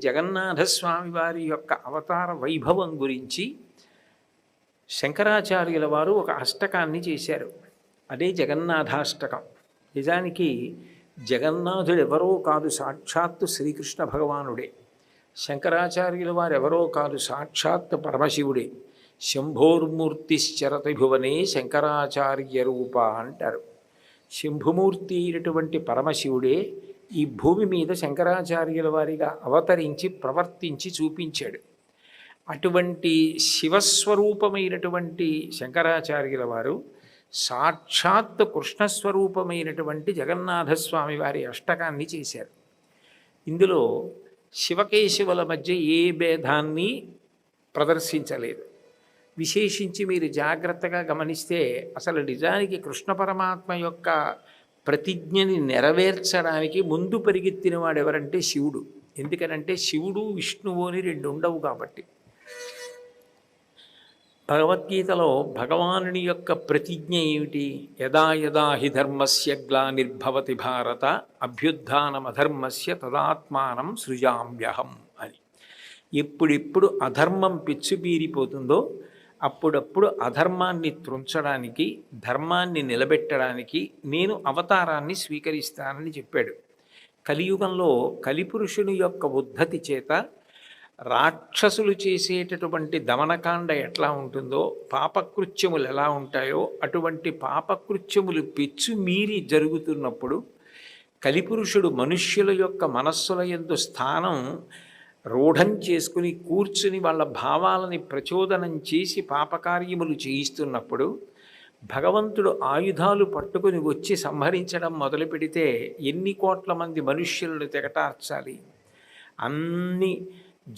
జగన్నాథస్వామి వారి యొక్క అవతార వైభవం గురించి శంకరాచార్యుల వారు ఒక అష్టకాన్ని చేశారు. అదే జగన్నాథాష్టకం. నిజానికి జగన్నాథుడు ఎవరో కాదు, సాక్షాత్తు శ్రీకృష్ణ భగవానుడే. శంకరాచార్యుల వారు ఎవరో కాదు, సాక్షాత్తు పరమశివుడే. శంభోర్మూర్తిశ్చరతి భువనే శంకరాచార్య రూప అంటారు. శంభుమూర్తి అయినటువంటి పరమశివుడే ఈ భూమి మీద శంకరాచార్యుల వారిగా అవతరించి ప్రవర్తించి చూపించాడు. అటువంటి శివస్వరూపమైనటువంటి శంకరాచార్యుల వారు సాక్షాత్ కృష్ణస్వరూపమైనటువంటి జగన్నాథస్వామి వారి అష్టకాన్ని చేశారు. ఇందులో శివకేశవుల మధ్య ఏ భేదాన్ని ప్రదర్శించలేదు. విశేషించి మీరు జాగ్రత్తగా గమనిస్తే అసలు నిజానికి కృష్ణ పరమాత్మ యొక్క ప్రతిజ్ఞని నెరవేర్చడానికి ముందు పరిగెత్తిన వాడు ఎవరంటే శివుడు. ఎందుకనంటే శివుడు విష్ణువు అని రెండు ఉండవు కాబట్టి. భగవద్గీతలో భగవానుని యొక్క ప్రతిజ్ఞ ఏమిటి? యదా యదా హి ధర్మస్య గ్లానిర్భవతి భారత అభ్యుత్థానమధర్మస్య తదాత్మానం సృజామ్యహం అని. ఎప్పుడెప్పుడు అధర్మం పెచ్చుబీరిపోతుందో అప్పుడప్పుడు అధర్మాన్ని త్రుంచడానికి, ధర్మాన్ని నిలబెట్టడానికి నేను అవతారాన్ని స్వీకరిస్తానని చెప్పాడు. కలియుగంలో కలిపురుషుని యొక్క ఉద్ధతి చేత రాక్షసులు చేసేటటువంటి దమనకాండ ఎట్లా ఉంటుందో, పాపకృత్యములు ఎలా ఉంటాయో అటువంటి పాపకృత్యములు పెచ్చుమీరి జరుగుతున్నప్పుడు కలిపురుషుడు మనుష్యుల యొక్క మనస్సుల యందు స్థానం రూఢం చేసుకుని కూర్చుని వాళ్ళ భావాలని ప్రచోదనం చేసి పాపకార్యములు చేయిస్తున్నప్పుడు భగవంతుడు ఆయుధాలు పట్టుకుని వచ్చి సంహరించడం మొదలు పెడితే ఎన్ని కోట్ల మంది మనుష్యులను తెగటార్చాలి? అన్ని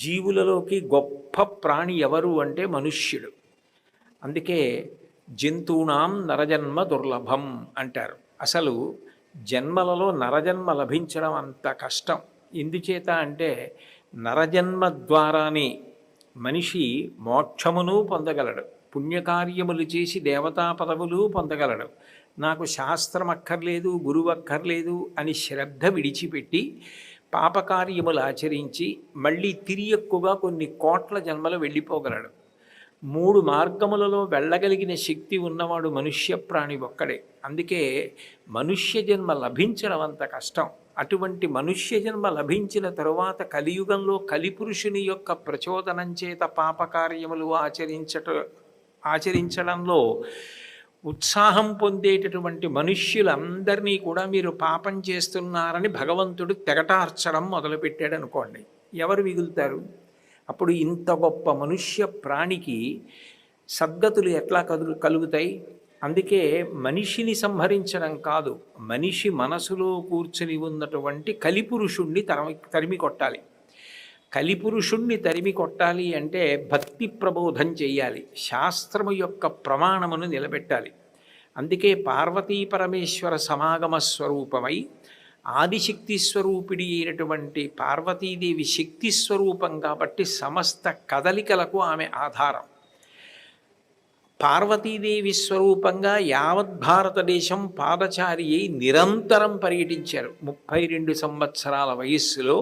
జీవులలోకి గొప్ప ప్రాణి ఎవరు అంటే మనుష్యుడు. అందుకే జంతువునాం నరజన్మ దుర్లభం అంటారు. అసలు జన్మలలో నరజన్మ లభించడం అంత కష్టం. ఎందుచేత అంటే నరజన్మ ద్వారానే మనిషి మోక్షమును పొందగలడు, పుణ్యకార్యములు చేసి దేవతా పదవులు పొందగలడు. నాకు శాస్త్రం అక్కర్లేదు, గురువు అక్కర్లేదు అని శ్రద్ధ విడిచిపెట్టి పాపకార్యములు ఆచరించి మళ్ళీ తిరియక్కుగా కొన్ని కోట్ల జన్మలు వెళ్ళిపోగలడు. 3 మార్గములలో వెళ్ళగలిగిన శక్తి ఉన్నవాడు మనుష్య ప్రాణి ఒక్కడే. అందుకే మనుష్య జన్మ లభించడం అంత కష్టం. అటువంటి మనుష్య జన్మ లభించిన తరువాత కలియుగంలో కలిపురుషుని యొక్క ప్రచోదనం చేత పాపకార్యములు ఆచరించడంలో ఉత్సాహం పొందేటటువంటి మనుష్యులందరినీ కూడా మీరు పాపం చేస్తున్నారని భగవంతుడు తెగటార్చడం మొదలుపెట్టాడు అనుకోండి, ఎవరు మిగులుతారు? అప్పుడు ఇంత గొప్ప మనుష్య ప్రాణికి సద్గతులు ఎట్లా కలుగుతాయి? అందుకే మనిషిని సంహరించడం కాదు, మనిషి మనసులో కూర్చుని ఉన్నటువంటి కలిపురుషుణ్ణి తరిమి కొట్టాలి. కలిపురుషుణ్ణి తరిమి కొట్టాలి అంటే భక్తి ప్రబోధం చెయ్యాలి, శాస్త్రము యొక్క ప్రమాణమును నిలబెట్టాలి. అందుకే పార్వతీ పరమేశ్వర సమాగమ స్వరూపమై ఆదిశక్తి స్వరూపిడి అయినటువంటి పార్వతీదేవి శక్తి స్వరూపం కాబట్టి సమస్త కదలికలకు ఆమె ఆధారం. పార్వతీదేవి స్వరూపంగా యావత్ భారతదేశం పాదచారి అయి నిరంతరం పర్యటించారు. 32 సంవత్సరాల వయస్సులో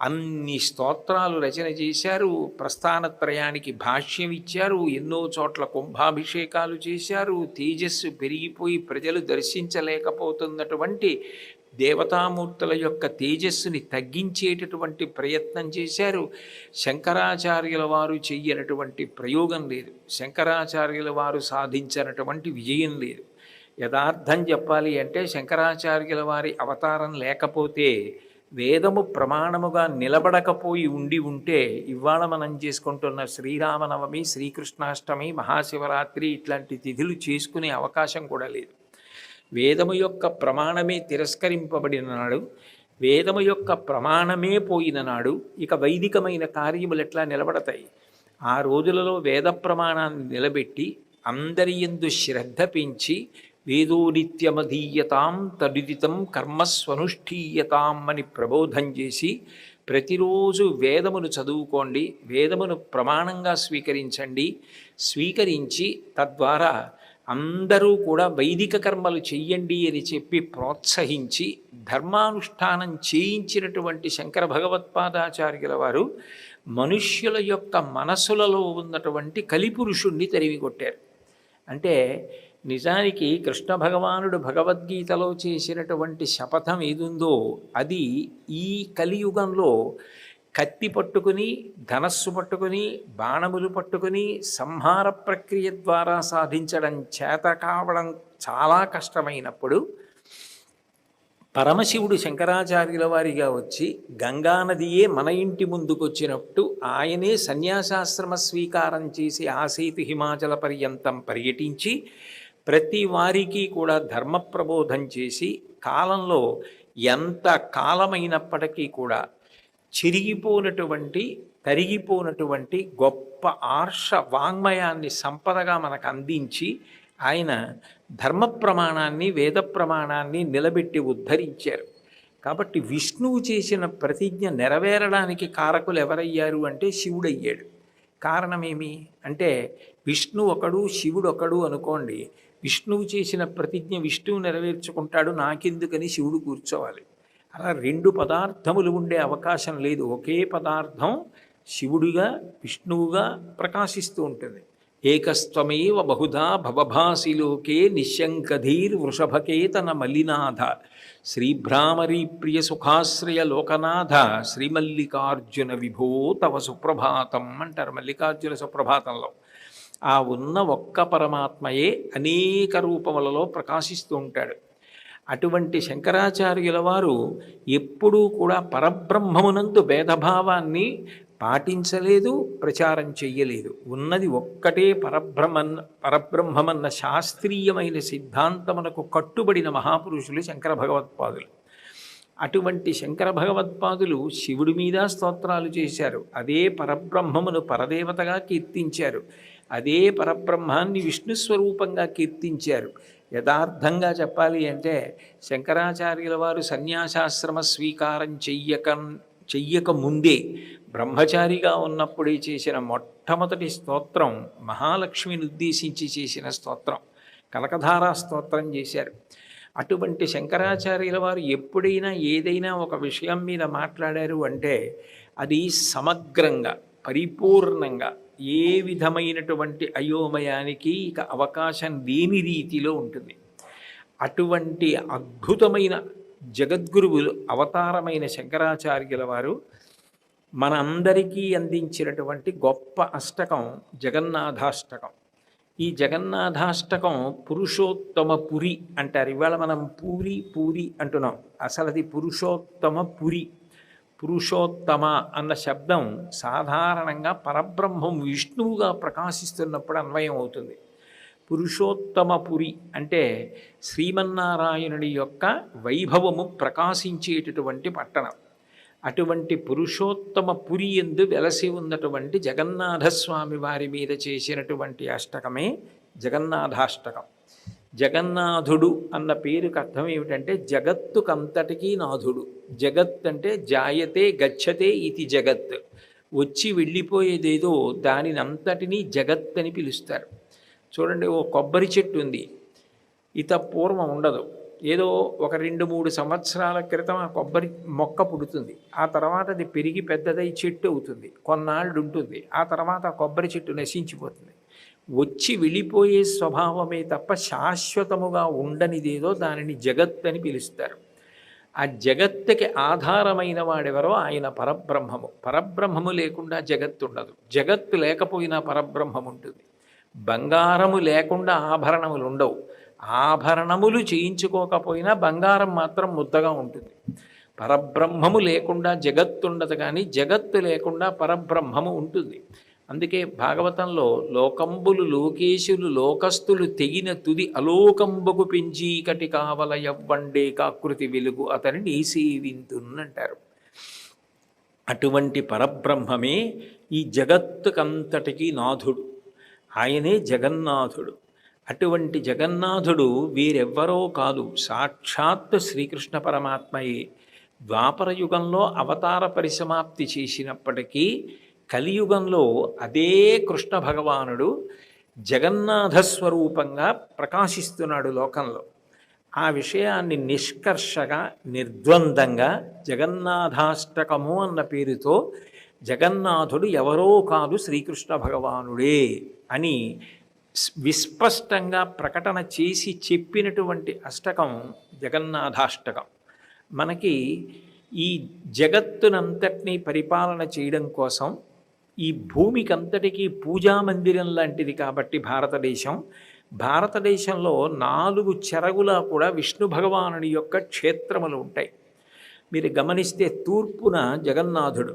అన్ని స్తోత్రాలు రచన చేశారు, ప్రస్థానత్రయానికి భాష్యం ఇచ్చారు, ఎన్నో చోట్ల కుంభాభిషేకాలు చేశారు. తేజస్సు పెరిగిపోయి ప్రజలు దర్శించలేకపోతున్నటువంటి దేవతామూర్తుల యొక్క తేజస్సుని తగ్గించేటటువంటి ప్రయత్నం చేశారు. శంకరాచార్యుల వారు చెయ్యనటువంటి ప్రయోగం లేదు, శంకరాచార్యుల వారు సాధించినటువంటి విజయం లేదు. యథార్థం చెప్పాలి అంటే శంకరాచార్యుల వారి అవతారం లేకపోతే, వేదము ప్రమాణముగా నిలబడకపోయి ఉంటే ఇవాళ మనం చేసుకుంటున్న శ్రీరామనవమి, శ్రీకృష్ణాష్టమి, మహాశివరాత్రి ఇట్లాంటి తిథులు చేసుకునే అవకాశం కూడా లేదు. వేదము యొక్క ప్రమాణమే తిరస్కరింపబడిన నాడు, వేదము యొక్క ప్రమాణమే పోయిన నాడు ఇక వైదికమైన కార్యములు ఎట్లా నిలబడతాయి? ఆ రోజులలో వేద ప్రమాణాన్ని నిలబెట్టి అందరి యందు శ్రద్ధ పెంచి వేదో నిత్యమధీయతాం తదుదితం కర్మస్వనుష్ఠీయతాం అని ప్రబోధం చేసి ప్రతిరోజు వేదమును చదువుకోండి, వేదమును ప్రమాణంగా స్వీకరించండి, స్వీకరించి తద్వారా అందరూ కూడా వైదిక కర్మలు చెయ్యండి అని చెప్పి ప్రోత్సహించి ధర్మానుష్ఠానం చేయించినటువంటి శంకర భగవత్పాదాచార్యుల వారు మనుష్యుల యొక్క మనసులలో ఉన్నటువంటి కలిపురుషుణ్ణి తరిమి కొట్టారు. అంటే నిజానికి కృష్ణ భగవానుడు భగవద్గీతలో చేసినటువంటి శపథం ఏదుందో అది ఈ కలియుగంలో కత్తి పట్టుకుని, ధనస్సు పట్టుకుని, బాణములు పట్టుకుని సంహార ప్రక్రియ ద్వారా సాధించడం చేత కావడం చాలా కష్టమైనప్పుడు పరమశివుడు శంకరాచార్యుల వారిగా వచ్చి గంగానదియే మన ఇంటి ముందుకొచ్చినట్టు ఆయనే సన్యాసాశ్రమ స్వీకారం చేసి ఆసేతు హిమాచల పర్యంతం పర్యటించి ప్రతి వారికి కూడా ధర్మ ప్రబోధం చేసి కాలంలో ఎంత కాలమైనప్పటికీ కూడా చిరిగిపోనటువంటి తరిగిపోనటువంటి గొప్ప ఆర్ష వాంగ్మయాన్ని సంపదగా మనకు అందించి ఆయన ధర్మ ప్రమాణాన్ని వేద ప్రమాణాన్ని నిలబెట్టి ఉద్ధరించారు. కాబట్టి విష్ణువు చేసిన ప్రతిజ్ఞ నెరవేరడానికి కారకులు ఎవరయ్యారు అంటే శివుడయ్యాడు. కారణమేమి అంటే విష్ణు ఒకడు శివుడు ఒకడు అనుకోండి, విష్ణువు చేసిన ప్రతిజ్ఞ విష్ణువు నెరవేర్చుకుంటాడు, నాకెందుకని శివుడు కూర్చోవాలి. అలా రెండు పదార్థములు ఉండే అవకాశం లేదు. ఒకే పదార్థం శివుడిగా విష్ణువుగా ప్రకాశిస్తూ ఉంటుంది. ఏకస్త్వమేవ బహుధా భవభాసి లోకే నిశంకధీర్ వృషభకేతన మలినాథ శ్రీభ్రామరీ ప్రియ సుఖాశ్రయ లోకనాథ శ్రీమల్లికార్జున విభో తవ సుప్రభాతం అంటారు మల్లికార్జున సుప్రభాతంలో. ఆ ఉన్న ఒక్క పరమాత్మయే అనేక రూపములలో ప్రకాశిస్తూ ఉంటాడు. అటువంటి శంకరాచార్యుల వారు ఎప్పుడూ కూడా పరబ్రహ్మమునందు భేదభావాన్ని పాటించలేదు, ప్రచారం చెయ్యలేదు. ఉన్నది ఒక్కటే పరబ్రహ్మమన్న శాస్త్రీయమైన సిద్ధాంతమునకు కట్టుబడిన మహాపురుషులు శంకర భగవత్పాదులు. అటువంటి శంకర భగవత్పాదులు శివుడి మీద స్తోత్రాలు చేశారు, అదే పరబ్రహ్మమును పరదేవతగా కీర్తించారు, అదే పరబ్రహ్మాన్ని విష్ణుస్వరూపంగా కీర్తించారు. యథార్థంగా చెప్పాలి అంటే శంకరాచార్యుల వారు సన్యాసాశ్రమ స్వీకారం చెయ్యక ముందే బ్రహ్మచారిగా ఉన్నప్పుడే చేసిన మొట్టమొదటి స్తోత్రం మహాలక్ష్మిని ఉద్దేశించి చేసిన స్తోత్రం, కనకధారా స్తోత్రం చేశారు. అటువంటి శంకరాచార్యుల వారు ఎప్పుడైనా ఏదైనా ఒక విషయం మీద మాట్లాడారు అంటే అది సమగ్రంగా పరిపూర్ణంగా ఏ విధమైనటువంటి అయోమయానికి ఇక అవకాశం లేని రీతిలో ఉంటుంది. అటువంటి అద్భుతమైన జగద్గురువులు అవతారమైన శంకరాచార్యుల వారు మనందరికీ అందించినటువంటి గొప్ప అష్టకం జగన్నాథాష్టకం. ఈ జగన్నాథాష్టకం పురుషోత్తమ పురి అంటారు. ఇవాళ మనం పూరి పూరి అంటున్నాం, అసలు అది పురుషోత్తమ పురి. పురుషోత్తమ అన్న శబ్దం సాధారణంగా పరబ్రహ్మం విష్ణువుగా ప్రకాశిస్తున్నప్పుడు అన్వయం అవుతుంది. పురుషోత్తమ పురి అంటే శ్రీమన్నారాయణుడి యొక్క వైభవము ప్రకాశించేటటువంటి పట్టణం. అటువంటి పురుషోత్తమ పురి యందు వెలసి ఉన్నటువంటి జగన్నాథస్వామి వారి మీద చేసినటువంటి అష్టకమే జగన్నాథాష్టకం. జగన్నాథుడు అన్న పేరుకి అర్థం ఏమిటంటే జగత్తుకంతటికీ నాథుడు. జగత్ అంటే జాయతే గచ్చతే ఇది జగత్, వచ్చి వెళ్ళిపోయేదేదో దానిని అంతటినీ జగత్ అని పిలుస్తారు. చూడండి, ఓ కొబ్బరి చెట్టు ఉంది, ఇత పూర్వం ఉండదు, ఏదో ఒక 2-3 సంవత్సరాల క్రితం ఆ కొబ్బరి మొక్క పుడుతుంది, ఆ తర్వాత అది పెరిగి పెద్దదై చెట్టు అవుతుంది, కొన్నాళ్ళు ఉంటుంది, ఆ తర్వాత ఆ కొబ్బరి చెట్టు నశించిపోతుంది. వచ్చి వెళ్ళిపోయే స్వభావమే తప్ప శాశ్వతముగా ఉండనిదేదో దానిని జగత్ అని పిలుస్తారు. ఆ జగత్తుకి ఆధారమైన వాడెవరో ఆయన పరబ్రహ్మము. పరబ్రహ్మము లేకుండా జగత్తు ఉండదు, జగత్తు లేకపోయినా పరబ్రహ్మం ఉంటుంది. బంగారము లేకుండా ఆభరణములు ఉండవు, ఆభరణములు చేయించుకోకపోయినా బంగారం మాత్రం ముద్దగా ఉంటుంది. పరబ్రహ్మము లేకుండా జగత్తు ఉండదు, కానీ జగత్తు లేకుండా పరబ్రహ్మము ఉంటుంది. అందుకే భాగవతంలో లోకంబులు లోకేశులు లోకస్తులు తెగిన తుది అలోకంబకు పెంచీకటి కావల యవ్వండే కాకృతి వెలుగు అతనిని సేవింతునంటారు. అటువంటి పరబ్రహ్మమే ఈ జగత్తుకంతటికీ నాథుడు, ఆయనే జగన్నాథుడు. అటువంటి జగన్నాథుడు వీరెవ్వరో కాదు, సాక్షాత్ శ్రీకృష్ణ పరమాత్మయే. ద్వాపర యుగంలో అవతార పరిసమాప్తి చేసినప్పటికీ కలియుగంలో అదే కృష్ణ భగవానుడు జగన్నాథ స్వరూపంగా ప్రకాశిస్తున్నాడు లోకంలో. ఆ విషయాన్ని నిష్కర్షగా నిర్ద్వందంగా జగన్నాథాష్టకము అన్న పేరుతో జగన్నాథుడు ఎవరో కాదు శ్రీకృష్ణ భగవానుడే అని విస్పష్టంగా ప్రకటన చేసి చెప్పినటువంటి అష్టకం జగన్నాథాష్టకం. మనకి ఈ జగత్తునంతటినీ పరిపాలన చేయడం కోసం ఈ భూమికంతటికీ పూజామందిరం లాంటిది కాబట్టి భారతదేశంలో 4 చెరగులా కూడా విష్ణు భగవానుడి యొక్క క్షేత్రములు ఉంటాయి. మీరు గమనిస్తే తూర్పున జగన్నాథుడు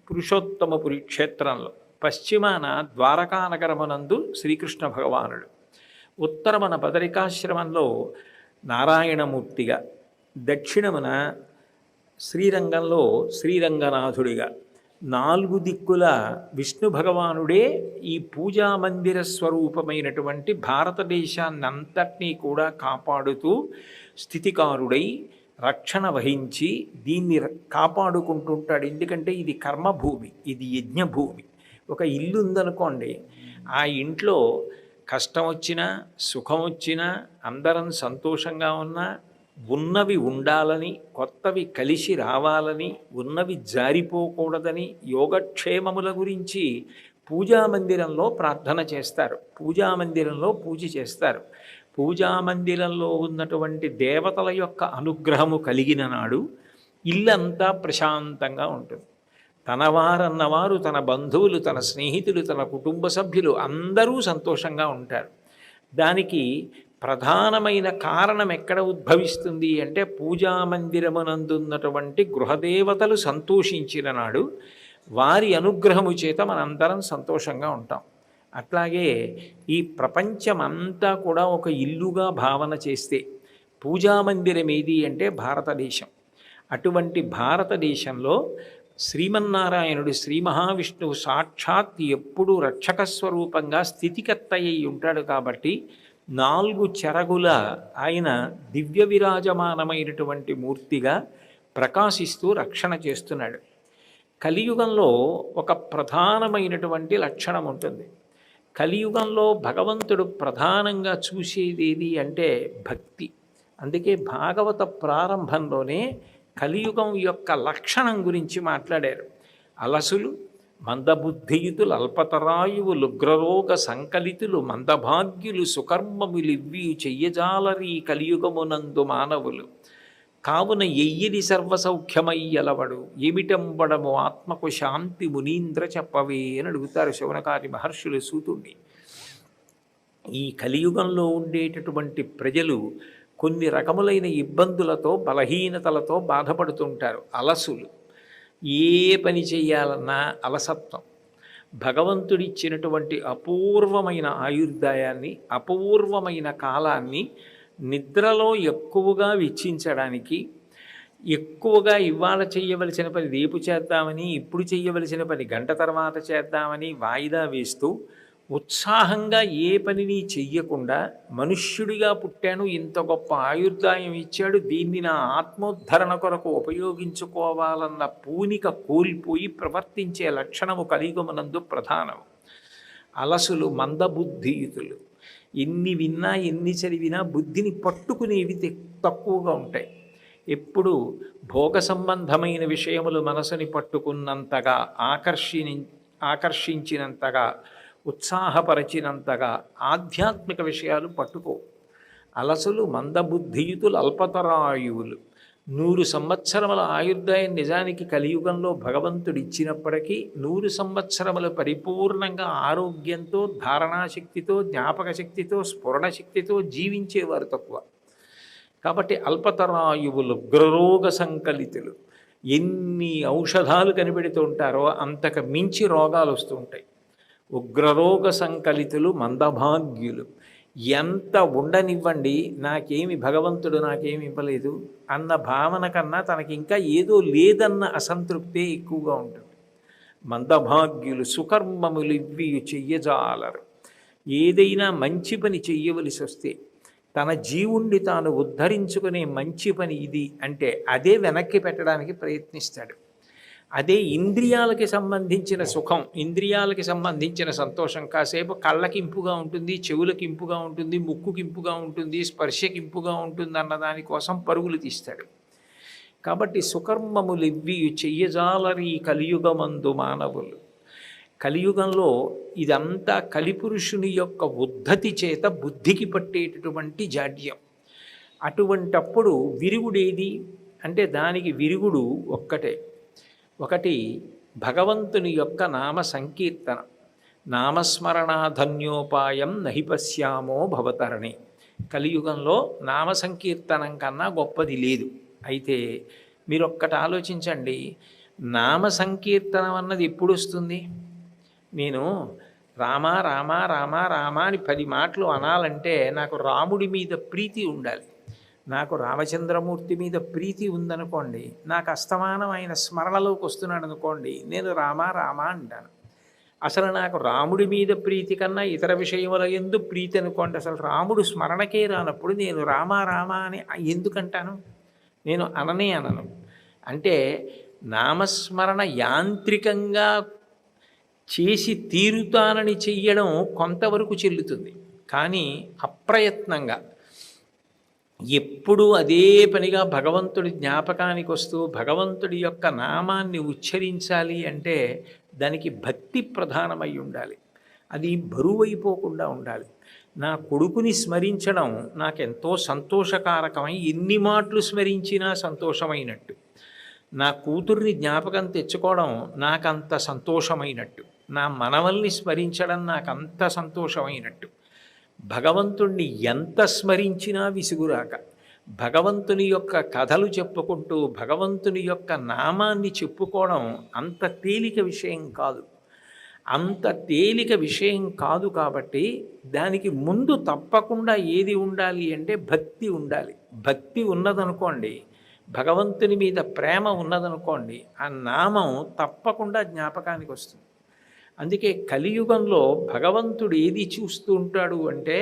పురుషోత్తమపురి క్షేత్రంలో, పశ్చిమాన ద్వారకానగరమునందు శ్రీకృష్ణ భగవానుడు, ఉత్తరమున బదరికాశ్రమంలో నారాయణమూర్తిగా, దక్షిణమున శ్రీరంగంలో శ్రీరంగనాథుడిగా 4 దిక్కుల విష్ణు భగవానుడే ఈ పూజామందిర స్వరూపమైనటువంటి భారతదేశాన్నంతటినీ కూడా కాపాడుతూ స్థితికారుడై రక్షణ వహించి దీన్ని కాపాడుకుంటుంటాడు. ఎందుకంటే ఇది కర్మభూమి, ఇది యజ్ఞభూమి. ఒక ఇల్లు ఉందనుకోండి, ఆ ఇంట్లో కష్టం వచ్చినా సుఖం వచ్చినా అందరం సంతోషంగా ఉన్నా ఉన్నవి ఉండాలని, కొత్తవి కలిసి రావాలని, ఉన్నవి జారిపోకూడదని యోగక్షేమముల గురించి పూజామందిరంలో ప్రార్థన చేస్తారు, పూజామందిరంలో పూజ చేస్తారు. పూజామందిరంలో ఉన్నటువంటి దేవతల యొక్క అనుగ్రహము కలిగిన నాడు ఇల్లంతా ప్రశాంతంగా ఉంటుంది. తనవారన్నవారు, తన బంధువులు, తన స్నేహితులు, తన కుటుంబ సభ్యులు అందరూ సంతోషంగా ఉంటారు. దానికి ప్రధానమైన కారణం ఎక్కడ ఉద్భవిస్తుంది అంటే పూజామందిరమునందున్నటువంటి గృహదేవతలు సంతోషించిన నాడు వారి అనుగ్రహము చేత మనందరం సంతోషంగా ఉంటాం. అట్లాగే ఈ ప్రపంచమంతా కూడా ఒక ఇల్లుగా భావన చేస్తే పూజామందిరం ఏది అంటే భారతదేశం. అటువంటి భారతదేశంలో శ్రీమన్నారాయణుడు శ్రీ మహావిష్ణువు సాక్షాత్ ఎప్పుడూ రక్షక స్వరూపంగా స్థితికర్త అయి ఉంటాడు. కాబట్టి 4 చెరగుల ఆయన దివ్య విరాజమానమైనటువంటి మూర్తిగా ప్రకాశిస్తూ రక్షణ చేస్తున్నాడు. కలియుగంలో ఒక ప్రధానమైనటువంటి లక్షణం ఉంటుంది. కలియుగంలో భగవంతుడు ప్రధానంగా చూసేది అంటే భక్తి. అందుకే భాగవత ప్రారంభంలోనే కలియుగం యొక్క లక్షణం గురించి మాట్లాడారు. అలసులు, మందబుద్ధియుతులు, అల్పతరాయువులు, ఉగ్రరోగ సంకలితులు, మందభాగ్యులు, సుకర్మములివ్వి చెయ్యజాలరీ కలియుగమునందు మానవులు. కావున ఎయ్యిది సర్వసౌఖ్యమయ్యలవడు, ఏమిటంబడము ఆత్మకు శాంతి మునీంద్ర చెప్పవే అని అడుగుతారు శౌనకాది మహర్షులు సూతుణ్ణి. ఈ కలియుగంలో ఉండేటటువంటి ప్రజలు కొన్ని రకములైన ఇబ్బందులతో, బలహీనతలతో బాధపడుతుంటారు. అలసులు, ఏ పని చేయాలన్నా అలసత్వం. భగవంతుడిచ్చినటువంటి అపూర్వమైన ఆయుర్దాయాన్ని, అపూర్వమైన కాలాన్ని నిద్రలో ఎక్కువగా వెచ్చించడానికి, ఎక్కువగా ఇవాళ చేయవలసిన పని రేపు చేద్దామని, ఇప్పుడు చేయవలసిన పని గంట తర్వాత చేద్దామని వాయిదా వేస్తూ ఉత్సాహంగా ఏ పనిని చెయ్యకుండా మనుష్యుడిగా పుట్టాను, ఇంత గొప్ప ఆయుర్దాయం ఇచ్చాడు, దీన్ని నా ఆత్మోద్ధరణ కొరకు ఉపయోగించుకోవాలన్న పూనిక కోల్పోయి ప్రవర్తించే లక్షణము కలియుగమునందు ప్రధానం. అలసులు, మందబుద్ధియుతులు, ఎన్ని విన్నా ఎన్ని చదివినా బుద్ధిని పట్టుకునేవి తక్కువగా ఉంటాయి. ఎప్పుడు భోగ సంబంధమైన విషయములు మనసుని పట్టుకున్నంతగా, ఆకర్షించినంతగా, ఉత్సాహపరచినంతగా ఆధ్యాత్మిక విషయాలు పట్టుకో. అలసులు, మందబుద్ధియుతులు, అల్పతరాయువులు. 100 సంవత్సరముల ఆయుర్దాయం నిజానికి కలియుగంలో భగవంతుడు ఇచ్చినప్పటికీ 100 సంవత్సరములు పరిపూర్ణంగా ఆరోగ్యంతో, ధారణాశక్తితో, జ్ఞాపక శక్తితో, స్ఫురణ శక్తితో జీవించేవారు తక్కువ. కాబట్టి అల్పతరాయువులు, ఉగ్రరోగ సంకలితులు. ఎన్ని ఔషధాలు కనిపెడుతూ ఉంటారో అంతకు మించి రోగాలు వస్తూ ఉంటాయి. ఉగ్రరోగ సంకలితులు, మందభాగ్యులు. ఎంత ఉండనివ్వండి, భగవంతుడు నాకేమి ఇవ్వలేదు అన్న భావన కన్నా తనకి ఇంకా ఏదో లేదన్న అసంతృప్తే ఎక్కువగా ఉంటుంది. మందభాగ్యులు, సుకర్మములు ఇవ్వి చెయ్యజాలరు. ఏదైనా మంచి పని చెయ్యవలసి వస్తే తన జీవుణ్ణి తాను ఉద్ధరించుకునే మంచి పని ఇది అంటే అదే వెనక్కి పెట్టడానికి ప్రయత్నిస్తాడు. అదే ఇంద్రియాలకి సంబంధించిన సుఖం, ఇంద్రియాలకి సంబంధించిన సంతోషం కాసేపు కళ్ళకి ఇంపుగా ఉంటుంది, చెవులకి ఇంపుగా ఉంటుంది, ముక్కుకి ఇంపుగా ఉంటుంది, స్పర్శకి ఇంపుగా ఉంటుంది అన్న దానికోసం పరుగులు తీస్తాడు. కాబట్టి సుకర్మములివ్వి చెయ్యజాలరి కలియుగమందు మానవులు. కలియుగంలో ఇదంతా కలిపురుషుని యొక్క ఉద్ధతి చేత బుద్ధికి పట్టేటటువంటి జాడ్యం. అటువంటప్పుడు విరుగుడేది అంటే దానికి విరుగుడు ఒక్కటే. ఒకటి భగవంతుని యొక్క నామ సంకీర్తన. నామస్మరణాధన్యోపాయం నహి పశ్యామో భవతరణి. కలియుగంలో నామ సంకీర్తనం కన్నా గొప్పది లేదు. అయితే మీరొక్కటి ఆలోచించండి, నామ సంకీర్తనం అన్నది ఎప్పుడు వస్తుంది? నేను రామ రామ రామ రామ అని 10 మాటలు అనాలంటే నాకు రాముడి మీద ప్రీతి ఉండాలి. నాకు రామచంద్రమూర్తి మీద ప్రీతి ఉందనుకోండి, నాకు అస్తమానం ఆయన స్మరణలోకి వస్తున్నాడు అనుకోండి, నేను రామ రామ అంటాను. అసలు నాకు రాముడి మీద ప్రీతి కన్నా ఇతర విషయముల యందు ప్రీతి అనుకోండి. అసలు రాముడు స్మరణకే రానప్పుడు నేను రామ రామ అని ఎందుకంటాను? నేను అనను. అంటే నామస్మరణ యాంత్రికంగా చేసి తీరుతానని చెయ్యడం కొంతవరకు చెల్లుతుంది. కానీ అప్రయత్నంగా ఎప్పుడూ అదే పనిగా భగవంతుడి జ్ఞాపకానికి వస్తూ భగవంతుడి యొక్క నామాన్ని ఉచ్చరించాలి అంటే దానికి భక్తి ప్రధానమై ఉండాలి. అది బరువైపోకుండా ఉండాలి. నా కొడుకుని స్మరించడం నాకెంతో సంతోషకారకమై ఎన్ని మాటలు స్మరించినా సంతోషమైనట్టు, నా కూతుర్ని జ్ఞాపకం తెచ్చుకోవడం నాకంత సంతోషమైనట్టు, నా మనవల్ని స్మరించడం నాకంత సంతోషమైనట్టు, భగవంతుణ్ణి ఎంత స్మరించినా విసుగురాక భగవంతుని యొక్క కథలు చెప్పుకుంటూ భగవంతుని యొక్క నామాన్ని చెప్పుకోవడం అంత తేలిక విషయం కాదు. అంత తేలిక విషయం కాదు. కాబట్టి దానికి ముందు తప్పకుండా ఏది ఉండాలి అంటే భక్తి ఉండాలి. భక్తి ఉన్నదనుకోండి, భగవంతుని మీద ప్రేమ ఉన్నదనుకోండి, ఆ నామం తప్పకుండా జ్ఞాపకానికి వస్తుంది. అందుకే కలియుగంలో భగవంతుడు ఏది చూస్తూ ఉంటాడు అంటే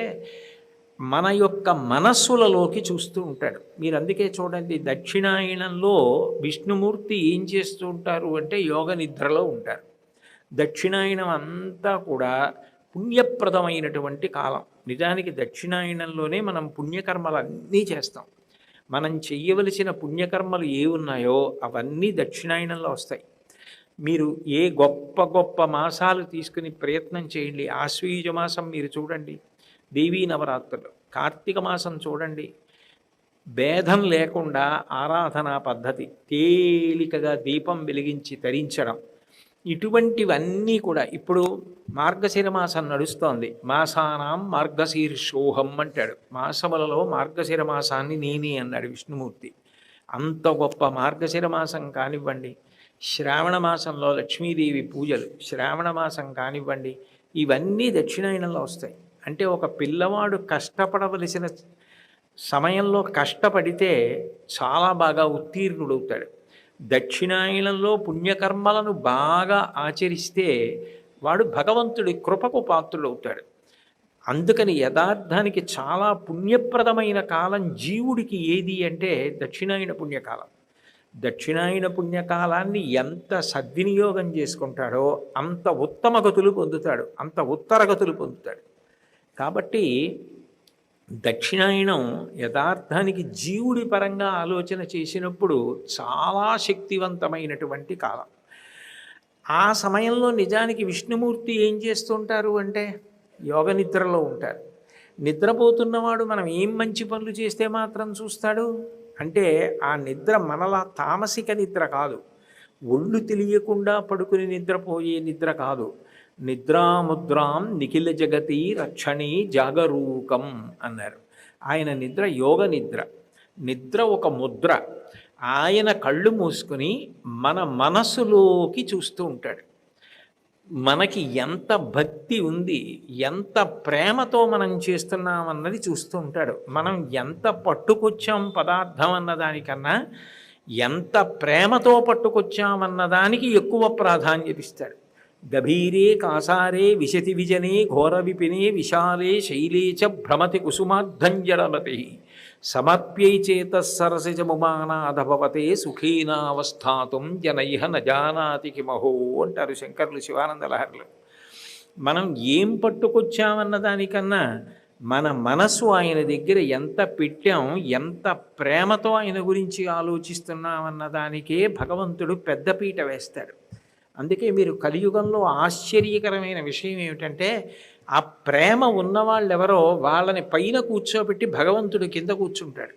మన యొక్క మనస్సులలోకి చూస్తూ ఉంటాడు. మీరు అందుకే చూడండి, దక్షిణాయనంలో విష్ణుమూర్తి ఏం చేస్తూ ఉంటారు అంటే యోగ నిద్రలో ఉంటారు. దక్షిణాయనం అంతా కూడా పుణ్యప్రదమైనటువంటి కాలం. నిజానికి దక్షిణాయనంలోనే మనం పుణ్యకర్మలన్నీ చేస్తాం. మనం చెయ్యవలసిన పుణ్యకర్మలు ఏ ఉన్నాయో అవన్నీ దక్షిణాయనంలో వస్తాయి. మీరు ఏ గొప్ప గొప్ప మాసాలు తీసుకుని ప్రయత్నం చేయండి. ఆశ్వయుజ మాసం మీరు చూడండి, దేవీ నవరాత్రులు. కార్తీక మాసం చూడండి, భేదం లేకుండా ఆరాధనా పద్ధతి, తేలికగా దీపం వెలిగించి తరించడం, ఇటువంటివన్నీ కూడా. ఇప్పుడు మార్గశిర మాసం నడుస్తోంది. మాసానాం మార్గశీర్షోహం అంటాడు. మాసములలో మార్గశిర మాసాన్ని నేనే అన్నాడు విష్ణుమూర్తి. అంత గొప్ప మార్గశిర మాసం కానివ్వండి, శ్రావణ మాసంలో లక్ష్మీదేవి పూజలు, శ్రావణ మాసం కానివ్వండి, ఇవన్నీ దక్షిణాయనంలో వస్తాయి. అంటే ఒక పిల్లవాడు కష్టపడవలసిన సమయంలో కష్టపడితే చాలా బాగా ఉత్తీర్ణుడవుతాడు. దక్షిణాయనంలో పుణ్యకర్మలను బాగా ఆచరిస్తే వాడు భగవంతుడి కృపకు పాత్రుడవుతాడు. అందుకని యథార్థానికి చాలా పుణ్యప్రదమైన కాలం జీవుడికి ఏది అంటే దక్షిణాయన పుణ్యకాలం. దక్షిణాయన పుణ్యకాలాన్ని ఎంత సద్వినియోగం చేసుకుంటాడో అంత ఉత్తమ గతులు పొందుతాడు, అంత ఉత్తరగతులు పొందుతాడు. కాబట్టి దక్షిణాయనం యథార్థానికి జీవుడి పరంగా ఆలోచన చేసినప్పుడు చాలా శక్తివంతమైనటువంటి కాలం. ఆ సమయంలో నిజానికి విష్ణుమూర్తి ఏం చేస్తుంటారు అంటే యోగ నిద్రలో ఉంటారు. నిద్రపోతున్నవాడు మనం ఏం మంచి పనులు చేస్తే మాత్రం చూస్తాడు అంటే ఆ నిద్ర మనలా తామసిక నిద్ర కాదు, ఒళ్ళు తెలియకుండా పడుకుని నిద్రపోయే నిద్ర కాదు. నిద్రాముద్రాం నిఖిల జగతి రక్షణి జాగరూకం అన్నారు. ఆయన నిద్ర యోగ నిద్ర. నిద్ర ఒక ముద్ర. ఆయన కళ్ళు మూసుకుని మన మనసులోకి చూస్తూ ఉంటాడు. మనకి ఎంత భక్తి ఉంది, ఎంత ప్రేమతో మనం చేస్తున్నామన్నది చూస్తూ ఉంటాడు. మనం ఎంత పట్టుకొచ్చాం పదార్థం అన్నదానికన్నా ఎంత ప్రేమతో పట్టుకొచ్చామన్నదానికి ఎక్కువ ప్రాధాన్యత ఇస్తాడు. గభీరే కాసారే విశతి విజనే ఘోర విపినే విశాలే శైలే చ భ్రమతి కుసుమార్ధంజలమతి సమర్ప్యై చేత సరసిజముమానాధభవతే సుఖీనావస్థాతుం జనైహ నజానాతి కిమహో అంటారు శంకరులు శివానందలహరిలో. మనం ఏం పట్టుకొచ్చామన్న దానికన్నా మన మనసు ఆయన దగ్గర ఎంత పెట్టాం, ఎంత ప్రేమతో ఆయన గురించి ఆలోచిస్తున్నామన్న దానికే భగవంతుడు పెద్దపీట వేస్తాడు. అందుకే మీరు కలియుగంలో ఆశ్చర్యకరమైన విషయం ఏమిటంటే, ఆ ప్రేమ ఉన్నవాళ్ళెవరో వాళ్ళని పైన కూర్చోబెట్టి భగవంతుడు కింద కూర్చుంటాడు.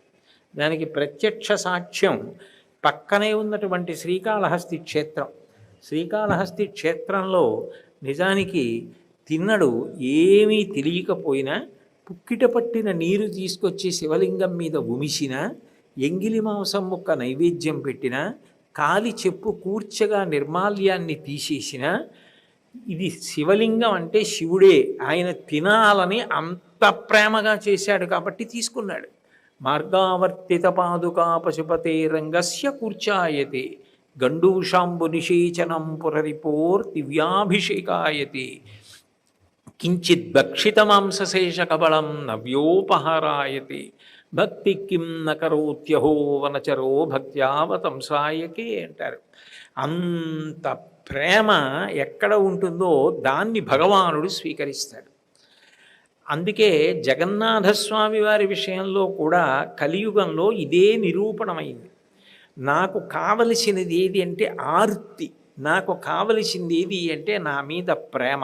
దానికి ప్రత్యక్ష సాక్ష్యం పక్కనే ఉన్నటువంటి శ్రీకాళహస్తి క్షేత్రం. శ్రీకాళహస్తి క్షేత్రంలో నిజానికి తిన్నడు ఏమీ తెలియకపోయినా పుక్కిట పట్టిన నీరు తీసుకొచ్చి శివలింగం మీద ఉమిసిన, ఎంగిలి మాంసం ముక్క నైవేద్యం పెట్టిన, కాలి చెప్పు కూర్చగా నిర్మాల్యాన్ని తీసేసిన, ఇది శివలింగం అంటే శివుడే, ఆయన తినాలని అంత ప్రేమగా చేశాడు కాబట్టి తీసుకున్నాడు. మార్గావర్తిత పాదుకా పశుపతే రంగస్య కూర్చాయతే గండూషాంబు నిషేచనం పురరిపోర్ దివ్యాభిషేకాయతే కించిత్ భక్షిత మాంసశేష కబళం నవ్యోపహారాయతే భక్తి కిం నకరోత్యహో వనచరో భక్త్యావతంసాయకే అంటారు. అంత ప్రేమ ఎక్కడ ఉంటుందో దాన్ని భగవానుడు స్వీకరిస్తాడు. అందుకే జగన్నాథస్వామి వారి విషయంలో కూడా కలియుగంలో ఇదే నిరూపణమైంది. నాకు కావలసినది ఏది అంటే ఆర్తి, నాకు కావలసింది ఏది అంటే నా మీద ప్రేమ.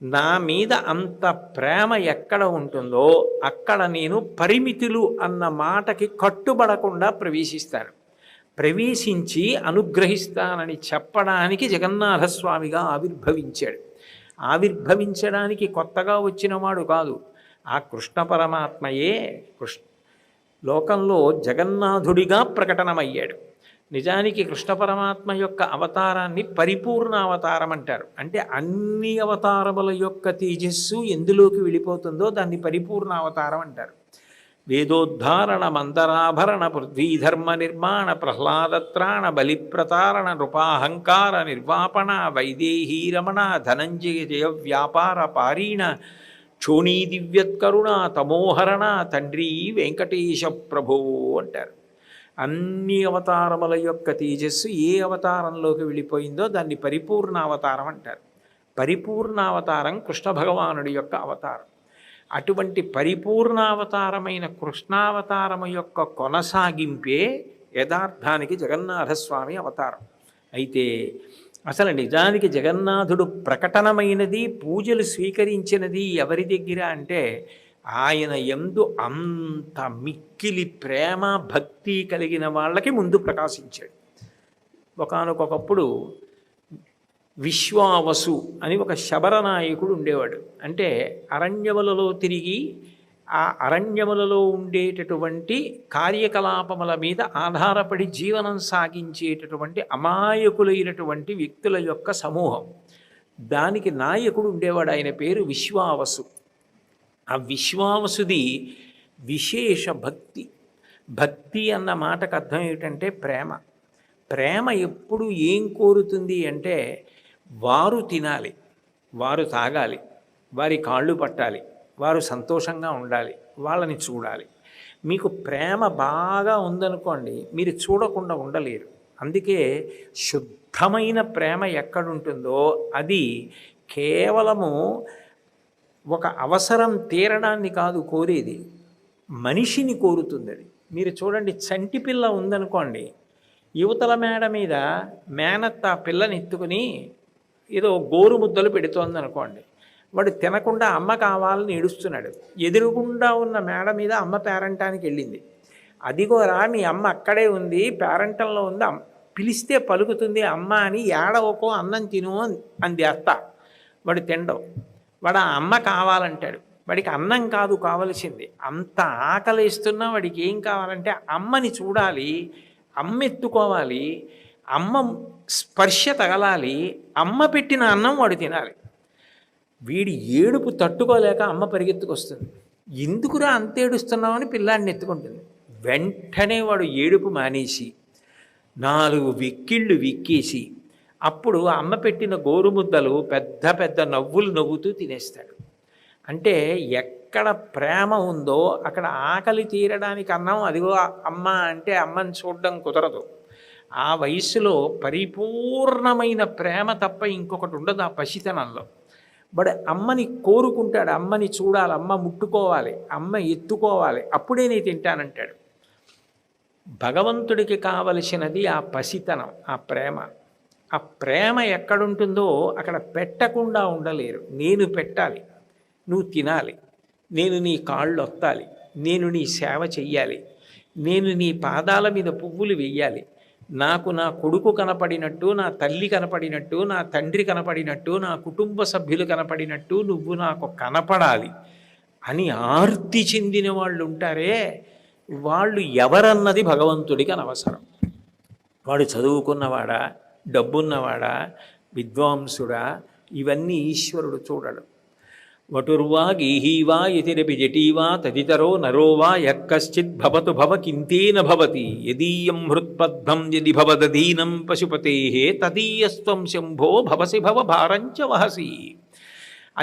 నా మీద అంత ప్రేమ ఎక్కడ ఉంటుందో అక్కడ నేను పరిమితులు అన్న మాటకి కట్టుబడకుండా ప్రవేశిస్తాను. ప్రవేశించి అనుగ్రహిస్తానని చెప్పడానికి జగన్నాథస్వామిగా ఆవిర్భవించాడు. ఆవిర్భవించడానికి కొత్తగా వచ్చినవాడు కాదు, ఆ కృష్ణ పరమాత్మయే లోకంలో జగన్నాథుడిగా ప్రకటనమయ్యాడు. నిజానికి కృష్ణ పరమాత్మ యొక్క అవతారాన్ని పరిపూర్ణ అవతారం అంటారు. అంటే అన్ని అవతారముల యొక్క తేజస్సు ఎందులోకి వెళ్ళిపోతుందో దాన్ని పరిపూర్ణ అవతారం అంటారు. వేదోద్ధారణ మందరాభరణ పృథ్వీధర్మ నిర్మాణ ప్రహ్లాదత్రాణ బలిప్రతారణ నృపాహంకార నిర్వాపణ వైదేహీ రమణ ధనంజయ జయ వ్యాపార పారీణ క్షోణీ దివ్యత్కరుణ తమోహరణ తండ్రి వెంకటేశ ప్రభో అంటారు. అన్ని అవతారముల యొక్క తేజస్సు ఏ అవతారంలోకి వెళ్ళిపోయిందో దాన్ని పరిపూర్ణ అవతారం అంటారు. పరిపూర్ణావతారం కృష్ణ భగవానుడి యొక్క అవతారం. అటువంటి పరిపూర్ణావతారమైన కృష్ణావతారము యొక్క కొనసాగింపే యథార్థానికి జగన్నాథస్వామి అవతారం. అయితే అసలు నిజానికి జగన్నాథుడు ప్రకటనమైనది, పూజలు స్వీకరించినది ఎవరి దగ్గర అంటే ఆయన యందు అంత మిక్కిలి ప్రేమ భక్తి కలిగిన వాళ్ళకి ముందు ప్రకాశించాడు. ఒకానొకప్పుడు విశ్వావసు అని ఒక శబరనాయకుడు ఉండేవాడు. అంటే అరణ్యములలో తిరిగి ఆ అరణ్యములలో ఉండేటటువంటి కార్యకలాపముల మీద ఆధారపడి జీవనం సాగించేటటువంటి అమాయకులైనటువంటి వ్యక్తుల యొక్క సమూహం. దానికి నాయకుడు ఉండేవాడు, ఆయన పేరు విశ్వావసు. ఆ విశ్వావసుది విశేష భక్తి. భక్తి అన్న మాటకు అర్థం ఏమిటంటే ప్రేమ. ప్రేమ ఎప్పుడు ఏం కోరుతుంది అంటే వారు తినాలి, వారు తాగాలి, వారి కాళ్ళు పట్టాలి, వారు సంతోషంగా ఉండాలి, వాళ్ళని చూడాలి. మీకు ప్రేమ బాగా ఉందనుకోండి, మీరు చూడకుండా ఉండలేరు. అందుకే శుద్ధమైన ప్రేమ ఎక్కడుంటుందో అది కేవలము ఒక అవసరం తీరడాన్ని కాదు కోరేది, మనిషిని కోరుతుంది. అది మీరు చూడండి, చంటి పిల్ల ఉందనుకోండి, యువతల మేడ మీద మేనత్త ఆ పిల్లని ఎత్తుకుని ఏదో గోరు ముద్దలు పెడుతోందనుకోండి, వాడు తినకుండా అమ్మ కావాలని ఏడుస్తున్నాడు. ఎదురుగుండా ఉన్న మేడ మీద అమ్మ పేరంటానికి వెళ్ళింది. అదిగోరా మీ అమ్మ అక్కడే ఉంది, పేరంటంలో ఉంది, పిలిస్తే పలుకుతుంది అమ్మ అని, ఏడవకో అన్నం తిను అంది అత్త. వాడు తినడం, వాడు ఆ అమ్మ కావాలంటాడు. వాడికి అన్నం కాదు కావలసింది, అంత ఆకలిస్తున్నా వాడికి ఏం కావాలంటే అమ్మని చూడాలి, అమ్మ ఎత్తుకోవాలి, అమ్మ స్పర్శ తగలాలి, అమ్మ పెట్టిన అన్నం వాడు తినాలి. వీడి ఏడుపు తట్టుకోలేక అమ్మ పరిగెత్తుకొస్తుంది. ఎందుకురా అంత ఏడుస్తున్నామని పిల్లాడిని ఎత్తుకుంటుంది. వెంటనే వాడు ఏడుపు మానేసి 4 విక్కిళ్ళు విక్కేసి అప్పుడు అమ్మ పెట్టిన గోరుముద్దలు పెద్ద పెద్ద నవ్వులు నవ్వుతూ తినేస్తాడు. అంటే ఎక్కడ ప్రేమ ఉందో అక్కడ ఆకలి తీరడానికి అన్నం అదిగో అమ్మ అంటే అమ్మని చూడడం కుదరదు. ఆ వయసులో పరిపూర్ణమైన ప్రేమ తప్ప ఇంకొకటి ఉండదు ఆ పసితనంలో. బట్ అమ్మని కోరుకుంటాడు, అమ్మని చూడాలి, అమ్మ ముట్టుకోవాలి, అమ్మ ఎత్తుకోవాలి, అప్పుడే నేను తింటానంటాడు. భగవంతుడికి కావలసినది ఆ పసితనం, ఆ ప్రేమ. ఆ ప్రేమ ఎక్కడుంటుందో అక్కడ పెట్టకుండా ఉండలేరు. నేను పెట్టాలి, నువ్వు తినాలి, నేను నీ కాళ్ళు ఒత్తాలి, నేను నీ సేవ చెయ్యాలి, నేను నీ పాదాల మీద పువ్వులు వెయ్యాలి, నాకు నా కొడుకు కనపడినట్టు, నా తల్లి కనపడినట్టు, నా తండ్రి కనపడినట్టు, నా కుటుంబ సభ్యులు కనపడినట్టు నువ్వు నాకు కనపడాలి అని ఆర్తి చెందిన వాళ్ళు ఉంటారే, వాళ్ళు ఎవరన్నది భగవంతుడికి అనవసరం. వాడు చదువుకున్నవాడా, డబ్బున్నవాడా, విద్వాంసుడా, ఇవన్నీ ఈశ్వరుడు చూడడు. వటుర్వా గేహీవా యతిరపి జటీవా తదితరో నరోవా యక్కశ్చిద్ భవతు భవ కింతేన భవతి యదీయం హృత్పద్మం యది భవదధీనం పశుపతేః తదీయస్త్వం శంభో భవసి భవ భారంచ వహసి.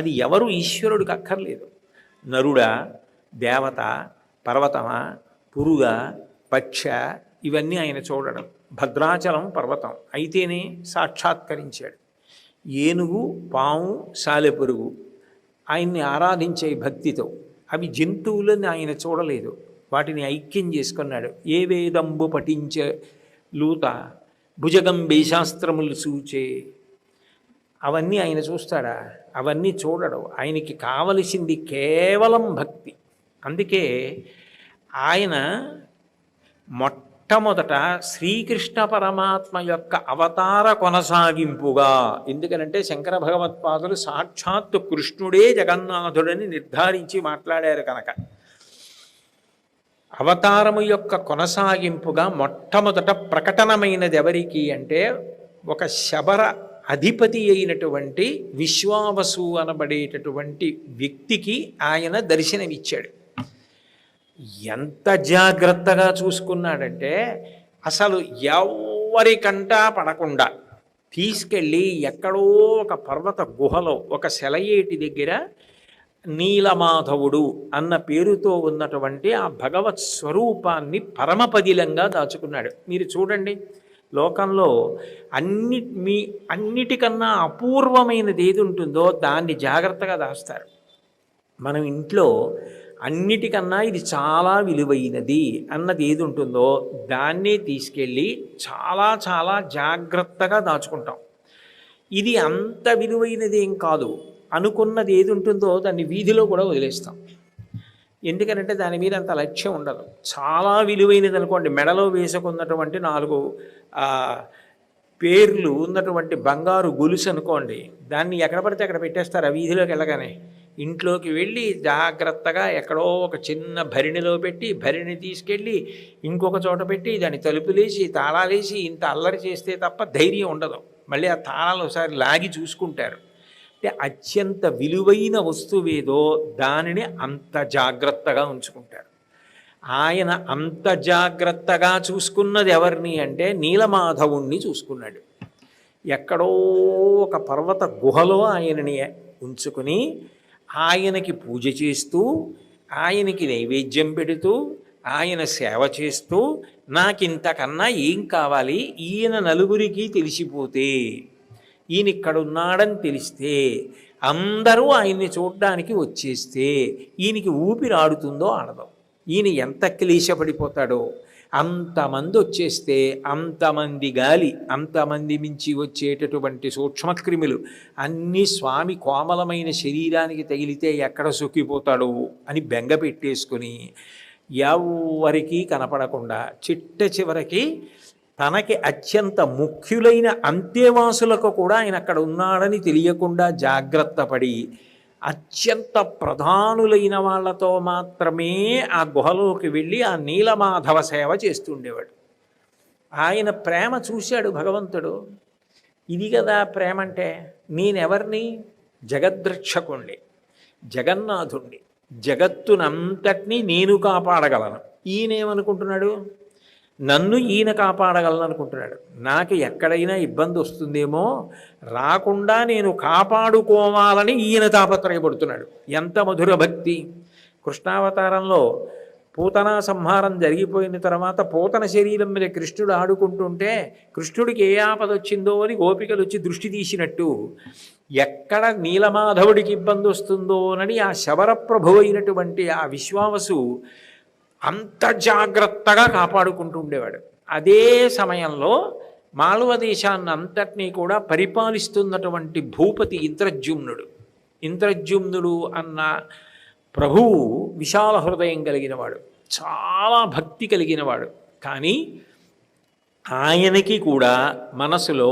అది ఎవరు ఈశ్వరుడికి అక్కర్లేదు. నరుడా, దేవత, పర్వతమా, పురుగా, పక్ష, ఇవన్నీ ఆయన చూడడం. భద్రాచలం పర్వతం అయితేనే సాక్షాత్కరించాడు. ఏనుగు, పాము, సాలెపురుగు ఆయన్ని ఆరాధించే భక్తితో. అవి జంతువులని ఆయన చూడలేదు, వాటిని ఐక్యం చేసుకున్నాడు. ఏ వేదంబు పఠించే లూత భుజగంబే శాస్త్రములు సూచే, అవన్నీ ఆయన చూస్తాడా? అవన్నీ చూడడు. ఆయనకి కావలసింది కేవలం భక్తి. అందుకే ఆయన మొట్టమొదట శ్రీకృష్ణ పరమాత్మ యొక్క అవతార కొనసాగింపుగా, ఎందుకనంటే శంకర భగవత్పాదులు సాక్షాత్తు కృష్ణుడే జగన్నాథుడని నిర్ధారించి మాట్లాడారు కనుక, అవతారము యొక్క కొనసాగింపుగా మొట్టమొదట ప్రకటనమైనది ఎవరికి అంటే ఒక శబర అధిపతి అయినటువంటి విశ్వావసు అనబడేటటువంటి వ్యక్తికి ఆయన దర్శనమిచ్చాడు. ఎంత జాగ్రత్తగా చూసుకున్నాడంటే అసలు ఎవరికంటా పడకుండా తీసుకెళ్ళి ఎక్కడో ఒక పర్వత గుహలో ఒక సెలయేటి దగ్గర నీలమాధవుడు అన్న పేరుతో ఉన్నటువంటి ఆ భగవత్ స్వరూపాన్ని పరమపదిలంగా దాచుకున్నాడు. మీరు చూడండి, లోకంలో అన్నిటికన్నా అపూర్వమైనది ఏది ఉంటుందో దాన్ని జాగ్రత్తగా దాస్తారు. మనం ఇంట్లో అన్నిటికన్నా ఇది చాలా విలువైనది అన్నది ఏది ఉంటుందో దాన్నే తీసుకెళ్ళి చాలా చాలా జాగ్రత్తగా దాచుకుంటాం. ఇది అంత విలువైనది ఏం కాదు అనుకున్నది ఏది ఉంటుందో దాన్ని వీధిలో కూడా వదిలేస్తాం. ఎందుకనంటే దాని మీద అంత లక్ష్యం ఉండదు. చాలా విలువైనది అనుకోండి, మెడలో వేసుకున్నటువంటి 4 పేర్లు ఉన్నటువంటి బంగారు గొలుసు అనుకోండి, దాన్ని ఎక్కడ పడితే అక్కడ పెట్టేస్తారు. ఆ వీధిలోకి వెళ్ళగానే ఇంట్లోకి వెళ్ళి జాగ్రత్తగా ఎక్కడో ఒక చిన్న భరిణిలో పెట్టి, భరిణి తీసుకెళ్ళి ఇంకొక చోట పెట్టి దాన్ని తలుపులేసి తాళాలేసి ఇంత అల్లరి చేస్తే తప్ప ధైర్యం ఉండదు. మళ్ళీ ఆ తాళాలు ఒకసారి లాగి చూసుకుంటారు. అంటే అత్యంత విలువైన వస్తువేదో దానిని అంత జాగ్రత్తగా ఉంచుకుంటారు. ఆయన అంత జాగ్రత్తగా చూసుకున్నది ఎవరిని అంటే నీలమాధవుణ్ణి చూసుకున్నాడు. ఎక్కడో ఒక పర్వత గుహలో ఆయనని ఉంచుకుని ఆయనకి పూజ చేస్తూ, ఆయనకి నైవేద్యం పెడుతూ, ఆయన సేవ చేస్తూ, నాకింతకన్నా ఏం కావాలి, ఈయన నలుగురికి తెలిసిపోతే, ఈయన ఇక్కడున్నాడని తెలిస్తే, అందరూ ఆయన్ని చూడడానికి వచ్చేస్తే ఈయనకి ఊపిరి ఆడుతుందో ఆడదో, ఈయన ఎంత క్లేశపడిపోతాడో, అంతమంది వచ్చేస్తే అంతమంది గాలి, అంతమంది మించి వచ్చేటటువంటి సూక్ష్మక్రిములు అన్నీ స్వామి కోమలమైన శరీరానికి తగిలితే ఎక్కడ సొక్కిపోతాడో అని బెంగ పెట్టేసుకుని ఎవరికీ కనపడకుండా చిట్ట చివరికి తనకి అత్యంత ముఖ్యులైన అంత్యవాసులకు కూడా ఆయన అక్కడ ఉన్నాడని తెలియకుండా జాగ్రత్త పడి అత్యంత ప్రధానులైన వాళ్లతో మాత్రమే ఆ గుహలోకి వెళ్ళి ఆ నీలమాధవ సేవ చేస్తుండేవాడు. ఆయన ప్రేమ చూశాడు భగవంతుడు. ఇది కదా ప్రేమ అంటే. నేనెవరిని? జగద్రక్షకుణ్ణి, జగన్నాథుణ్ణి, జగత్తునంతటినీ నేను కాపాడగలను. ఈయనేమనుకుంటున్నాడు? నన్ను ఈయన కాపాడగలను అనుకుంటున్నాడు. నాకు ఎక్కడైనా ఇబ్బంది వస్తుందేమో, రాకుండా నేను కాపాడుకోవాలని ఈయన తాపత్రయపడుతున్నాడు. ఎంత మధుర భక్తి! కృష్ణావతారంలో పూతనా సంహారం జరిగిపోయిన తర్వాత పూతన శరీరం మీద కృష్ణుడు ఆడుకుంటుంటే కృష్ణుడికి ఏ ఆపద వచ్చిందో అని గోపికలు వచ్చి దృష్టి తీసినట్టు ఎక్కడ నీలమాధవుడికి ఇబ్బంది వస్తుందో అని ఆ శబరప్రభు అయినటువంటి ఆ విశ్వావసు అంత జాగ్రత్తగా కాపాడుకుంటూ ఉండేవాడు. అదే సమయంలో మాళవ దేశాన్ని అంతటినీ కూడా పరిపాలిస్తున్నటువంటి భూపతి ఇంద్రజ్యుమ్నుడు అన్న ప్రభువు విశాల హృదయం కలిగినవాడు, చాలా భక్తి కలిగినవాడు. కానీ ఆయనకి కూడా మనసులో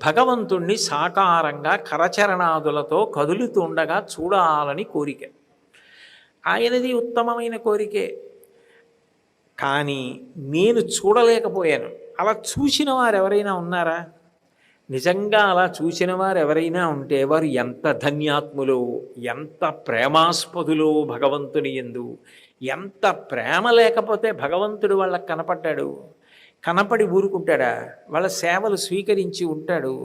భగవంతుణ్ణి సాకారంగా కరచరణాదులతో కదులుతుండగా చూడాలని కోరిక. ఆయనది ఉత్తమమైన కోరికే, కానీ నేను చూడలేకపోయాను. అలా చూసిన వారు ఎవరైనా ఉన్నారా? నిజంగా అలా చూసిన వారు ఎవరైనా ఉంటే వారు ఎంత ధన్యాత్ములో, ఎంత ప్రేమాస్పదులో భగవంతుని యందు. ఎంత ప్రేమ లేకపోతే భగవంతుడు వాళ్ళకి కనపడ్డాడు? కనపడి ఊరుకుంటాడా? వాళ్ళ సేవలు స్వీకరించి ఉంటాడు.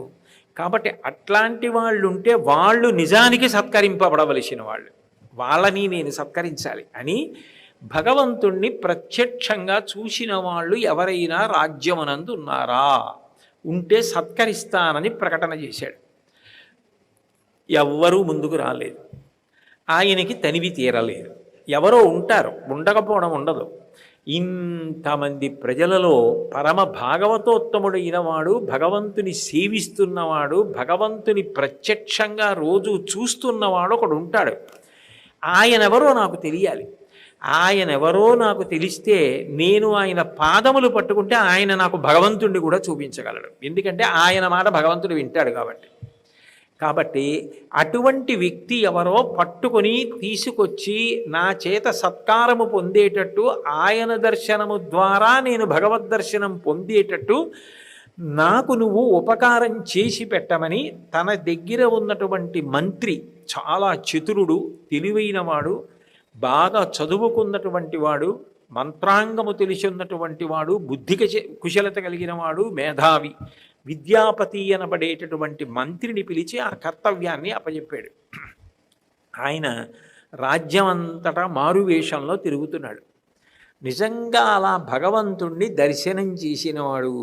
కాబట్టి అట్లాంటి వాళ్ళు ఉంటే వాళ్ళు నిజానికి సత్కరింపబడవలసిన వాళ్ళు, వాళ్ళని నేను సత్కరించాలి అని భగవంతుణ్ణి ప్రత్యక్షంగా చూసిన వాళ్ళు ఎవరైనా రాజ్యమునందు ఉన్నారా? ఉంటే సత్కరిస్తానని ప్రకటన చేశాడు. ఎవ్వరూ ముందుకు రాలేదు. ఆయనకి తనివి తీరలేదు. ఎవరో ఉంటారు, ఉండకపోవడం ఉండదు. ఇంతమంది ప్రజలలో పరమ భాగవతోత్తముడైన వాడు, భగవంతుని సేవిస్తున్నవాడు, భగవంతుని ప్రత్యక్షంగా రోజు చూస్తున్నవాడు ఒకడు ఉంటాడు. ఆయనెవరో నాకు తెలియాలి. ఆయనెవరో నాకు తెలిస్తే నేను ఆయన పాదములు పట్టుకుంటే ఆయన నాకు భగవంతుడిని కూడా చూపించగలడు. ఎందుకంటే ఆయన మాట భగవంతుడు వింటాడు కాబట్టి అటువంటి వ్యక్తి ఎవరో పట్టుకొని తీసుకొచ్చి నా చేత సత్కారము పొందేటట్టు, ఆయన దర్శనము ద్వారా నేను భగవద్ దర్శనం పొందేటట్టు నాకు నువ్వు ఉపకారం చేసి పెట్టమని తన దగ్గర ఉన్నటువంటి మంత్రి, చాలా చతురుడు, తెలివైనవాడు, బాగా చదువుకున్నటువంటి వాడు, మంత్రాంగము తెలిసి ఉన్నటువంటి వాడు, బుద్ధిక కుశలత కలిగిన వాడు, మేధావి, విద్యాపతి అనబడేటటువంటి మంత్రిని పిలిచి ఆ కర్తవ్యాన్ని అప్పచెప్పాడు. ఆయన రాజ్యమంతటా మారువేషంలో తిరుగుతున్నాడు. నిజంగా అలా భగవంతుణ్ణి దర్శనం చేసినవాడు,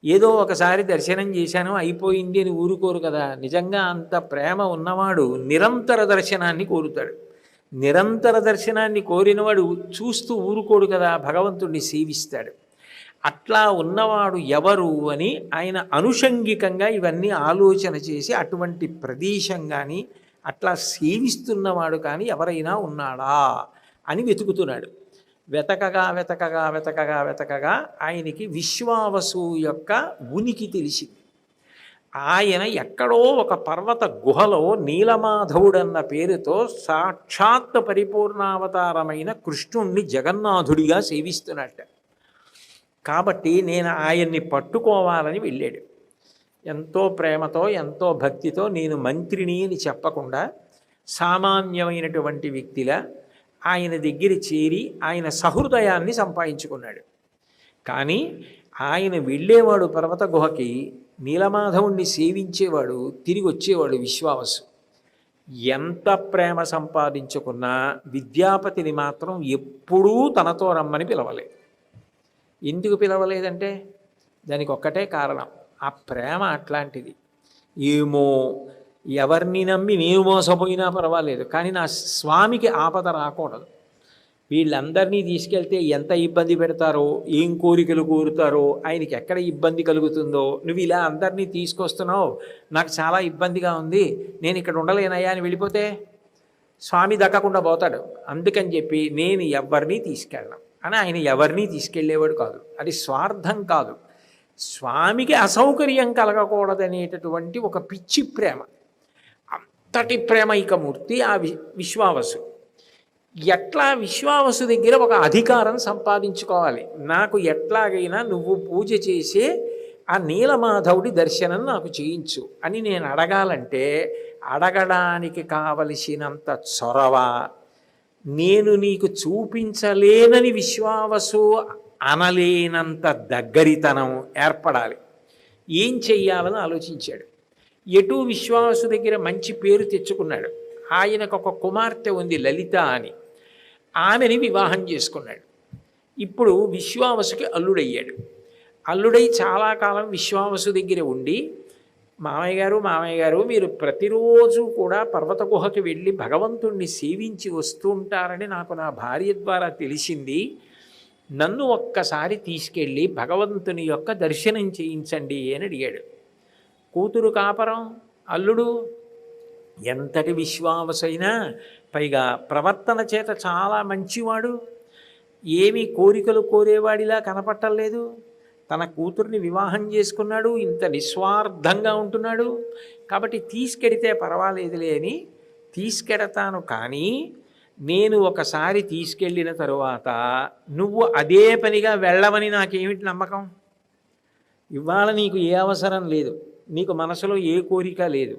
ఏదో ఒకసారి దర్శనం చేశాను అయిపోయింది అని ఊరుకోరు కదా. నిజంగా అంత ప్రేమ ఉన్నవాడు నిరంతర దర్శనాన్ని కోరుతాడు. నిరంతర దర్శనాన్ని కోరినవాడు చూస్తూ ఊరుకోడు కదా, భగవంతుణ్ణి సేవిస్తాడు. అట్లా ఉన్నవాడు ఎవరు అని ఆయన అనుషంగికంగా ఇవన్నీ ఆలోచన చేసి అటువంటి ప్రదేశం కానీ అట్లా సేవిస్తున్నవాడు కానీ ఎవరైనా ఉన్నాడా అని వెతుకుతున్నాడు. వెతకగా ఆయనకి విశ్వావసు యొక్క ఉనికి తెలిసింది. ఆయన ఎక్కడో ఒక పర్వత గుహలో నీలమాధవుడన్న పేరుతో సాక్షాత్ పరిపూర్ణావతారమైన కృష్ణుణ్ణి జగన్నాథుడిగా సేవిస్తున్నట్ట. కాబట్టి నేను ఆయన్ని పట్టుకోవాలని వెళ్ళాడు. ఎంతో ప్రేమతో, ఎంతో భక్తితో నేను మంత్రిని అని చెప్పకుండా సామాన్యమైనటువంటి వ్యక్తిలా ఆయన దగ్గర చేరి ఆయన సహృదయాన్ని సంపాదించుకున్నాడు. కానీ ఆయన వెళ్ళేవాడు పర్వత గుహకి, నీలమాధవుణ్ణి సేవించేవాడు, తిరిగి వచ్చేవాడు విశ్వావసు. ఎంత ప్రేమ సంపాదించుకున్నా విద్యాపతిని మాత్రం ఎప్పుడూ తనతో రమ్మని పిలవలేదు. ఎందుకు పిలవలేదంటే దానికి ఒక్కటే కారణం, ఆ ప్రేమ అట్లాంటిది. ఏమో ఎవరిని నమ్మి నేను మోసపోయినా పర్వాలేదు, కానీ నా స్వామికి ఆపద రాకూడదు. వీళ్ళందరినీ తీసుకెళ్తే ఎంత ఇబ్బంది పెడతారో, ఏం కోరికలు కోరుతారో, ఆయనకి ఎక్కడ ఇబ్బంది కలుగుతుందో, నువ్వు ఇలా అందరినీ తీసుకొస్తున్నావు, నాకు చాలా ఇబ్బందిగా ఉంది, నేను ఇక్కడ ఉండలేనయ్యా అని వెళ్ళిపోతే స్వామి దక్కకుండా పోతాడు. అందుకని చెప్పి నేను ఎవరినీ తీసుకెళ్ళను అని ఆయన ఎవరినీ తీసుకెళ్ళేవాడు కాదు. అది స్వార్థం కాదు, స్వామికి అసౌకర్యం కలగకూడదనేటటువంటి ఒక పిచ్చి ప్రేమ. అంతటి ప్రేమైకమూర్తి ఆ విశ్వావసు. ఎట్లా విశ్వావసు దగ్గర ఒక అధికారం సంపాదించుకోవాలి, నాకు ఎట్లాగైనా నువ్వు పూజ చేసే ఆ నీలమాధవుడి దర్శనం నాకు చేయించు అని నేను అడగాలంటే అడగడానికి కావలసినంత చొరవ నేను నీకు చూపించలేనని విశ్వావసు అనలేనంత దగ్గరితనం ఏర్పడాలి. ఏం చెయ్యాలని ఆలోచించాడు. ఎటు విశ్వావసు దగ్గర మంచి పేరు తెచ్చుకున్నాడు. ఆయనకు ఒక కుమార్తె ఉంది లలిత అని. ఆమెని వివాహం చేసుకున్నాడు. ఇప్పుడు విశ్వావసుకి అల్లుడయ్యాడు. అల్లుడై చాలా కాలం విశ్వావసు దగ్గర ఉండి, మామయ్య గారు మీరు ప్రతిరోజు కూడా పర్వత గుహకి వెళ్ళి భగవంతుణ్ణి సేవించి వస్తూ ఉంటారని నాకు నా భార్య ద్వారా తెలిసింది. నన్ను ఒక్కసారి తీసుకెళ్ళి భగవంతుని యొక్క దర్శనం చేయించండి అని అడిగాడు. కూతురు కాపరం, అల్లుడు ఎంతటి విశ్వావసైనా, పైగా ప్రవర్తన చేత చాలా మంచివాడు, ఏమీ కోరికలు కోరేవాడిలా కనపట్టలేదు. తన కూతుర్ని వివాహం చేసుకున్నాడు, ఇంత నిస్వార్థంగా ఉంటున్నాడు. కాబట్టి తీసుకెడితే పర్వాలేదులే అని తీసుకెడతాను. కానీ నేను ఒకసారి తీసుకెళ్ళిన తరువాత నువ్వు అదే పనిగా వెళ్ళవని నాకేమిటి నమ్మకం? ఇవాళ నీకు ఏ అవసరం లేదు, నీకు మనసులో ఏ కోరిక లేదు,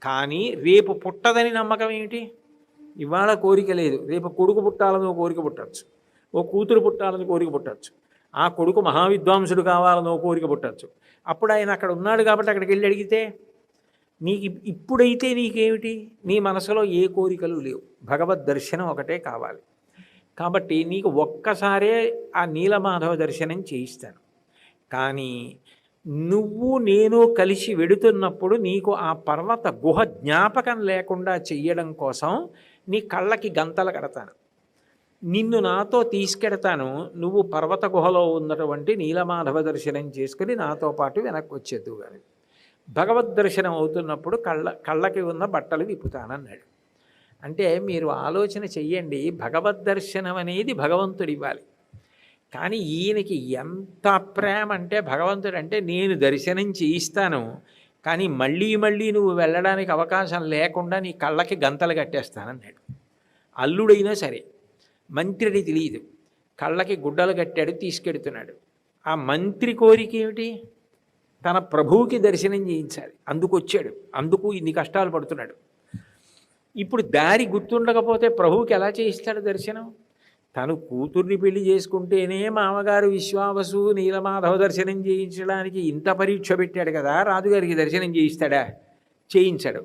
కానీ రేపు పుట్టదని నమ్మకం ఏమిటి? ఇవాళ కోరిక లేదు, రేపు కొడుకు పుట్టాలని ఓ కోరిక పుట్టచ్చు, ఓ కూతురు పుట్టాలని కోరిక పుట్టచ్చు, ఆ కొడుకు మహావిద్వాంసుడు కావాలని ఓ కోరిక పుట్టచ్చు. అప్పుడు ఆయన అక్కడ ఉన్నాడు కాబట్టి అక్కడికి వెళ్ళి అడిగితే నీకు ఇప్పుడైతే నీకేమిటి? నీ మనసులో ఏ కోరికలు లేవు, భగవద్ దర్శనం ఒకటే కావాలి. కాబట్టి నీకు ఒక్కసారే ఆ నీలమాధవ దర్శనం చేయిస్తాను. కానీ నువ్వు నేను కలిసి వెడుతున్నప్పుడు నీకు ఆ పర్వత గుహ జ్ఞాపకం లేకుండా చెయ్యడం కోసం నీ కళ్ళకి గంతలు కడతాను, నిన్ను నాతో తీసుకెడతాను. నువ్వు పర్వత గుహలో ఉన్నటువంటి నీలమాధవ దర్శనం చేసుకుని నాతో పాటు వెనక్కి వచ్చేద్దు. కానీ భగవద్ దర్శనం అవుతున్నప్పుడు కళ్ళకి ఉన్న బట్టలు విప్పుతానన్నాడు. అంటే మీరు ఆలోచన చెయ్యండి, భగవద్ దర్శనం అనేది భగవంతుడు ఇవ్వాలి. కానీ ఈయనకి ఎంత ప్రేమ అంటే భగవంతుడు అంటే నేను దర్శనం చేయిస్తాను, కానీ మళ్ళీ మళ్ళీ నువ్వు వెళ్ళడానికి అవకాశం లేకుండా నీ కళ్ళకి గంతలు కట్టేస్తానన్నాడు. అల్లుడైనా సరే, మంత్రిని తెలియదు, కళ్ళకి గుడ్డలు కట్టాడు, తీసుకెడుతున్నాడు. ఆ మంత్రి కోరిక ఏమిటి? తన ప్రభువుకి దర్శనం చేయించాలి, అందుకు వచ్చాడు, అందుకు ఇన్ని కష్టాలు పడుతున్నాడు. ఇప్పుడు దారి గుర్తుండకపోతే ప్రభువుకి ఎలా చేయిస్తాడు దర్శనం? తను కూతుర్ని పెళ్లి చేసుకుంటేనే మామగారు విశ్వావసు నీలమాధవ దర్శనం చేయించడానికి ఇంత పరీక్ష పెట్టాడు కదా, రాజుగారికి దర్శనం చేయిస్తాడా? చేయించాడు.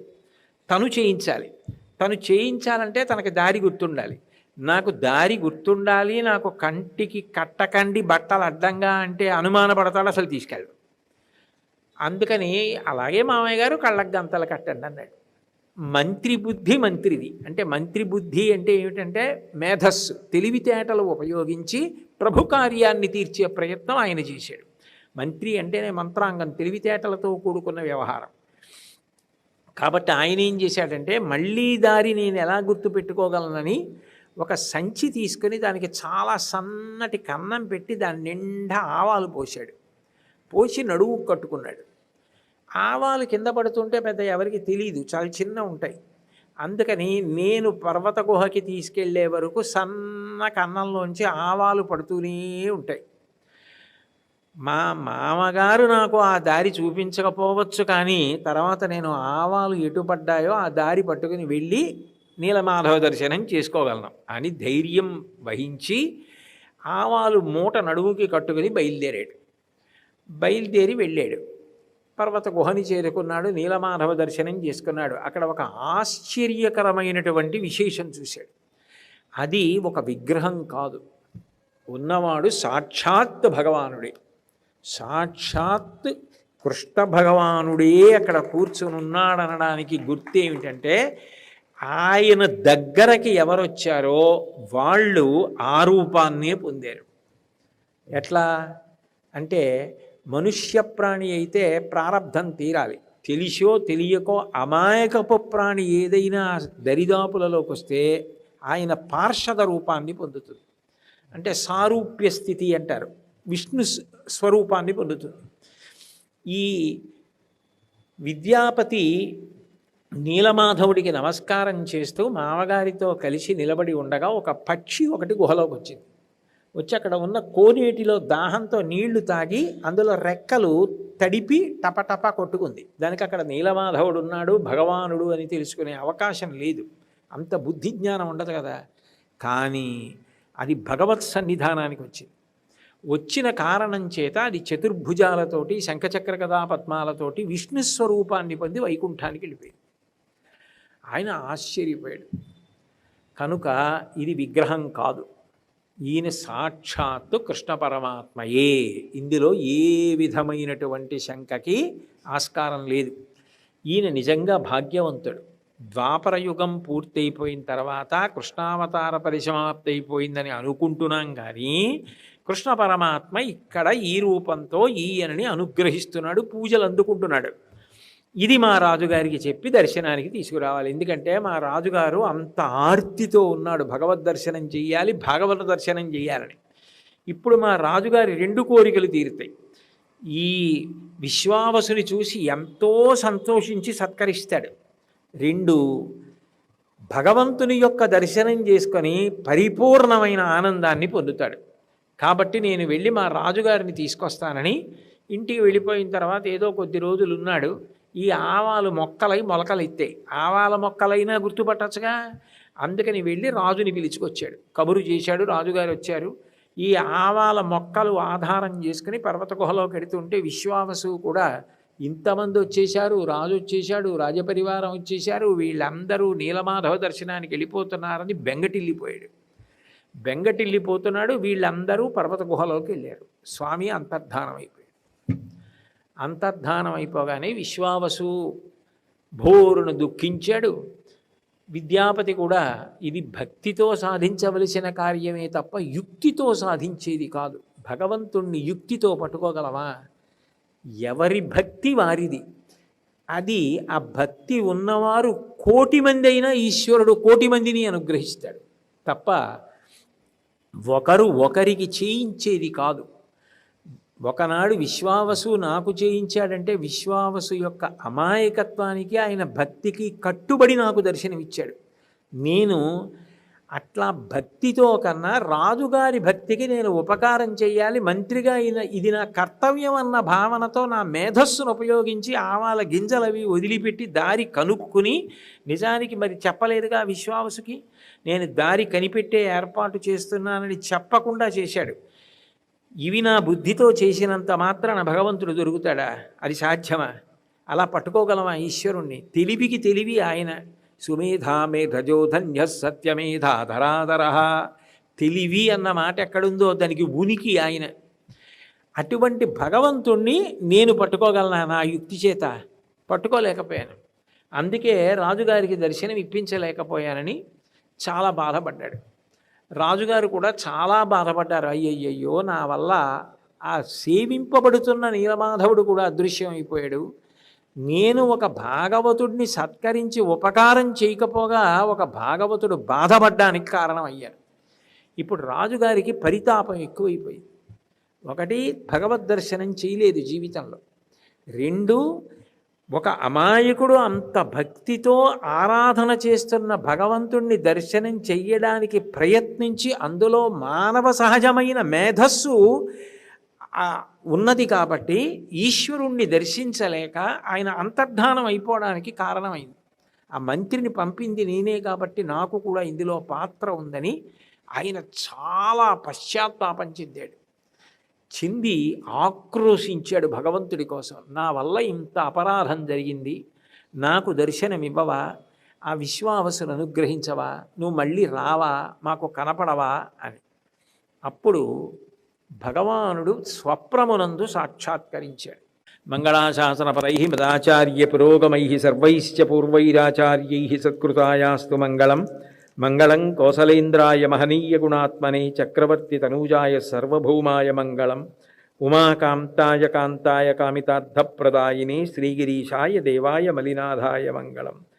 తను చేయించాలి. తను చేయించాలంటే తనకి దారి గుర్తుండాలి. నాకు దారి గుర్తుండాలి, నాకు కంటికి కట్టకండి బట్టలు అడ్డంగా అంటే అనుమానపడతాడు, అసలు తీసుకెళ్ళడు. అందుకని అలాగే మామయ్య గారు కళ్ళకు గంతలు కట్టండి అన్నాడు. మంత్రి బుద్ధి మంత్రిది. అంటే మంత్రి బుద్ధి అంటే ఏమిటంటే మేధస్సు, తెలివితేటలు ఉపయోగించి ప్రభు కార్యాన్ని తీర్చే ప్రయత్నం ఆయన చేశాడు. మంత్రి అంటేనే మంత్రాంగం, తెలివితేటలతో కూడుకున్న వ్యవహారం. కాబట్టి ఆయన ఏం చేశాడంటే మళ్ళీ దారి నేను ఎలా గుర్తుపెట్టుకోగలనని ఒక సంచి తీసుకుని దానికి చాలా సన్నటి కన్నం పెట్టి దాని నిండా ఆవాలు పోశాడు. పోసి నడువు కట్టుకున్నాడు. ఆవాలు కింద పడుతుంటే పెద్ద ఎవరికి తెలియదు, చాలా చిన్న ఉంటాయి. అందుకని నేను పర్వత గుహకి తీసుకెళ్లే వరకు సన్న కన్నంలోంచి ఆవాలు పడుతూనే ఉంటాయి. మా మామగారు నాకు ఆ దారి చూపించకపోవచ్చు, కానీ తర్వాత నేను ఆవాలు ఎటుపడ్డాయో ఆ దారి పట్టుకుని వెళ్ళి నీలమాధవ దర్శనం చేసుకోగలను అని ధైర్యం వహించి ఆవాలు మూట నడువుకి కట్టుకుని బయలుదేరి వెళ్ళాడు. పర్వత గుహని చేరుకున్నాడు, నీలమాధవ దర్శనం చేసుకున్నాడు. అక్కడ ఒక ఆశ్చర్యకరమైనటువంటి విశేషం చూశాడు. అది ఒక విగ్రహం కాదు, ఉన్నవాడు సాక్షాత్ భగవానుడే. సాక్షాత్ కృష్ణ భగవానుడే అక్కడ కూర్చుని ఉన్నాడనడానికి గుర్తు ఏమిటంటే ఆయన దగ్గరకి ఎవరొచ్చారో వాళ్ళు ఆ రూపాన్నే పొందారు. ఎట్లా అంటే మనుష్య ప్రాణి అయితే ప్రారబ్ధం తీరాలి, తెలిసో తెలియకో అమాయకపు ప్రాణి ఏదైనా దరిదాపులలోకి వస్తే ఆయన పార్షద రూపాన్ని పొందుతుంది. అంటే సారూప్య స్థితి అంటారు, విష్ణు స్వరూపాన్ని పొందుతుంది. ఈ విద్యాపతి నీలమాధవుడికి నమస్కారం చేస్తూ మామగారితో కలిసి నిలబడి ఉండగా ఒక పక్షి ఒకటి గుహలోకి వచ్చింది. వచ్చి అక్కడ ఉన్న కోనేటిలో దాహంతో నీళ్లు తాగి అందులో రెక్కలు తడిపి టపటప కొట్టుకుంది. దానికి అక్కడ నీలమాధవుడు ఉన్నాడు, భగవానుడు అని తెలుసుకునే అవకాశం లేదు, అంత బుద్ధి జ్ఞానం ఉండదు కదా. కానీ అది భగవత్ సన్నిధానానికి వచ్చింది. వచ్చిన కారణం చేత అది చతుర్భుజాలతోటి శంఖచక్ర గదా పద్మాలతోటి విష్ణుస్వరూపాన్ని పొంది వైకుంఠానికి వెళ్ళిపోయింది. ఆయన ఆశ్చర్యపోయాడు. కనుక ఇది విగ్రహం కాదు, ఈయన సాక్షాత్తు కృష్ణ పరమాత్మయే. ఇందులో ఏ విధమైనటువంటి శంకకి ఆస్కారం లేదు. ఈయన నిజంగా భాగ్యవంతుడు. ద్వాపరయుగం పూర్తయిపోయిన తర్వాత కృష్ణావతార పరిసమాప్తి అయిపోయిందని అనుకుంటున్నాం, కానీ కృష్ణ పరమాత్మ ఇక్కడ ఈ రూపంతో ఈయనని అనుగ్రహిస్తున్నాడు, పూజలు అందుకుంటున్నాడు. ఇది మా రాజుగారికి చెప్పి దర్శనానికి తీసుకురావాలి. ఎందుకంటే మా రాజుగారు అంత ఆర్తితో ఉన్నాడు, భగవద్ దర్శనం చెయ్యాలి, భాగవత దర్శనం చెయ్యాలని. ఇప్పుడు మా రాజుగారి 2 కోరికలు తీరుతాయి. ఈ విశ్వావసుని చూసి ఎంతో సంతోషించి సత్కరిస్తాడు. 2, భగవంతుని యొక్క దర్శనం చేసుకొని పరిపూర్ణమైన ఆనందాన్ని పొందుతాడు. కాబట్టి నేను వెళ్ళి మా రాజుగారిని తీసుకొస్తానని ఇంటికి వెళ్ళిపోయిన తర్వాత ఏదో కొద్ది రోజులు ఉన్నాడు. ఈ ఆవాలు మొక్కలై మొలకలెత్తాయి. ఆవాల మొక్కలైనా గుర్తుపట్టచ్చుగా. అందుకని వెళ్ళి రాజుని పిలుచుకొచ్చాడు, కబురు చేశాడు. రాజుగారు వచ్చారు. ఈ ఆవాల మొక్కలు ఆధారం చేసుకుని పర్వత గుహలోకి వెడుతుంటే విశ్వావసు కూడా ఇంతమంది వచ్చేశారు, రాజు వచ్చేశాడు, రాజపరివారం వచ్చేశారు, వీళ్ళందరూ నీలమాధవ దర్శనానికి వెళ్ళిపోతున్నారని బెంగటిల్లిపోతున్నాడు. వీళ్ళందరూ పర్వత గుహలోకి వెళ్ళారు. స్వామి అంతర్ధానం అయిపోయాడు. అంతర్ధానం అయిపోగానే విశ్వావసు భోరును దుఃఖించాడు. విద్యాపతి కూడా ఇది భక్తితో సాధించవలసిన కార్యమే తప్ప యుక్తితో సాధించేది కాదు. భగవంతుణ్ణి యుక్తితో పట్టుకోగలవా? ఎవరి భక్తి వారిది. అది ఆ భక్తి ఉన్నవారు 1,000,000 మంది అయినా ఈశ్వరుడు 1,000,000 మందిని అనుగ్రహిస్తాడు తప్ప ఒకరికి చేయించేది కాదు. ఒకనాడు విశ్వావసు నాకు చేయించాడంటే విశ్వావసు యొక్క అమాయకత్వానికి, ఆయన భక్తికి కట్టుబడి నాకు దర్శనమిచ్చాడు. నేను అట్లా భక్తితో కన్నా రాజుగారి భక్తికి నేను ఉపకారం చేయాలి, మంత్రిగా ఇది నా కర్తవ్యం అన్న భావనతో నా మేధస్సును ఉపయోగించి ఆవాల గింజలవి వదిలిపెట్టి దారి కనుక్కుని, నిజానికి మరి చెప్పలేదుగా విశ్వావసుకి, నేను దారి కనిపెట్టే ఏర్పాటు చేస్తున్నానని చెప్పకుండా చేశాడు. ఇవి నా బుద్ధితో చేసినంత మాత్రాన భగవంతుడు దొరుకుతాడా? అది సాధ్యమా? అలా పట్టుకోగలమా ఈశ్వరుణ్ణి? తెలివికి తెలివి ఆయన. సుమేధా మేధజోధన్య సత్యమేధా ధరాధర. తెలివి అన్న మాట ఎక్కడుందో దానికి ఉనికి ఆయన. అటువంటి భగవంతుణ్ణి నేను పట్టుకోగలనా నా యుక్తి చేత? పట్టుకోలేకపోయాను. అందుకే రాజుగారికి దర్శనం ఇప్పించలేకపోయానని చాలా బాధపడ్డాడు. రాజుగారు కూడా చాలా బాధపడ్డారు. అయ్యయ్యో, నా వల్ల ఆ సేవింపబడుతున్న నీలమాధవుడు కూడా అదృశ్యం అయిపోయాడు. నేను ఒక భాగవతుడిని సత్కరించి ఉపకారం చేయకపోగా ఒక భాగవతుడు బాధపడ్డానికి కారణమయ్యాడు. ఇప్పుడు రాజుగారికి పరితాపం ఎక్కువైపోయింది. 1, భగవద్ దర్శనం చేయలేదు జీవితంలో. 2, ఒక అమాయకుడు అంత భక్తితో ఆరాధన చేస్తున్న భగవంతుణ్ణి దర్శనం చెయ్యడానికి ప్రయత్నించి అందులో మానవ సహజమైన మేధస్సు ఉన్నది కాబట్టి ఈశ్వరుణ్ణి దర్శించలేక ఆయన అంతర్ధానం అయిపోవడానికి కారణమైంది. ఆ మంత్రిని పంపింది నేనే కాబట్టి నాకు కూడా ఇందులో పాత్ర ఉందని ఆయన చాలా పశ్చాత్తాపం చెంది ఆక్రోశించాడు భగవంతుడి కోసం. నా వల్ల ఇంత అపరాధం జరిగింది, నాకు దర్శనమివ్వవా? ఆ విశ్వావసును అనుగ్రహించవా? నువ్వు మళ్ళీ రావా? మాకు కనపడవా అని. అప్పుడు భగవానుడు స్వప్నమునందు సాక్షాత్కరించాడు. మంగళాశాసనపరై మదాచార్య పురోగమై సర్వైశ్చ పూర్వైరాచార్యై సత్కృతాయాస్తు మంగళం. మంగళం కోసలేంద్రాయ మహనీయ గుణాత్మనే చక్రవర్తి తనూజాయ సర్వభౌమాయ మంగళం. ఉమాకాంతాయ కాంతాయ కామితార్థప్రదాయినే శ్రీగిరీశాయ దేవాయ మలినాథాయ మంగళం.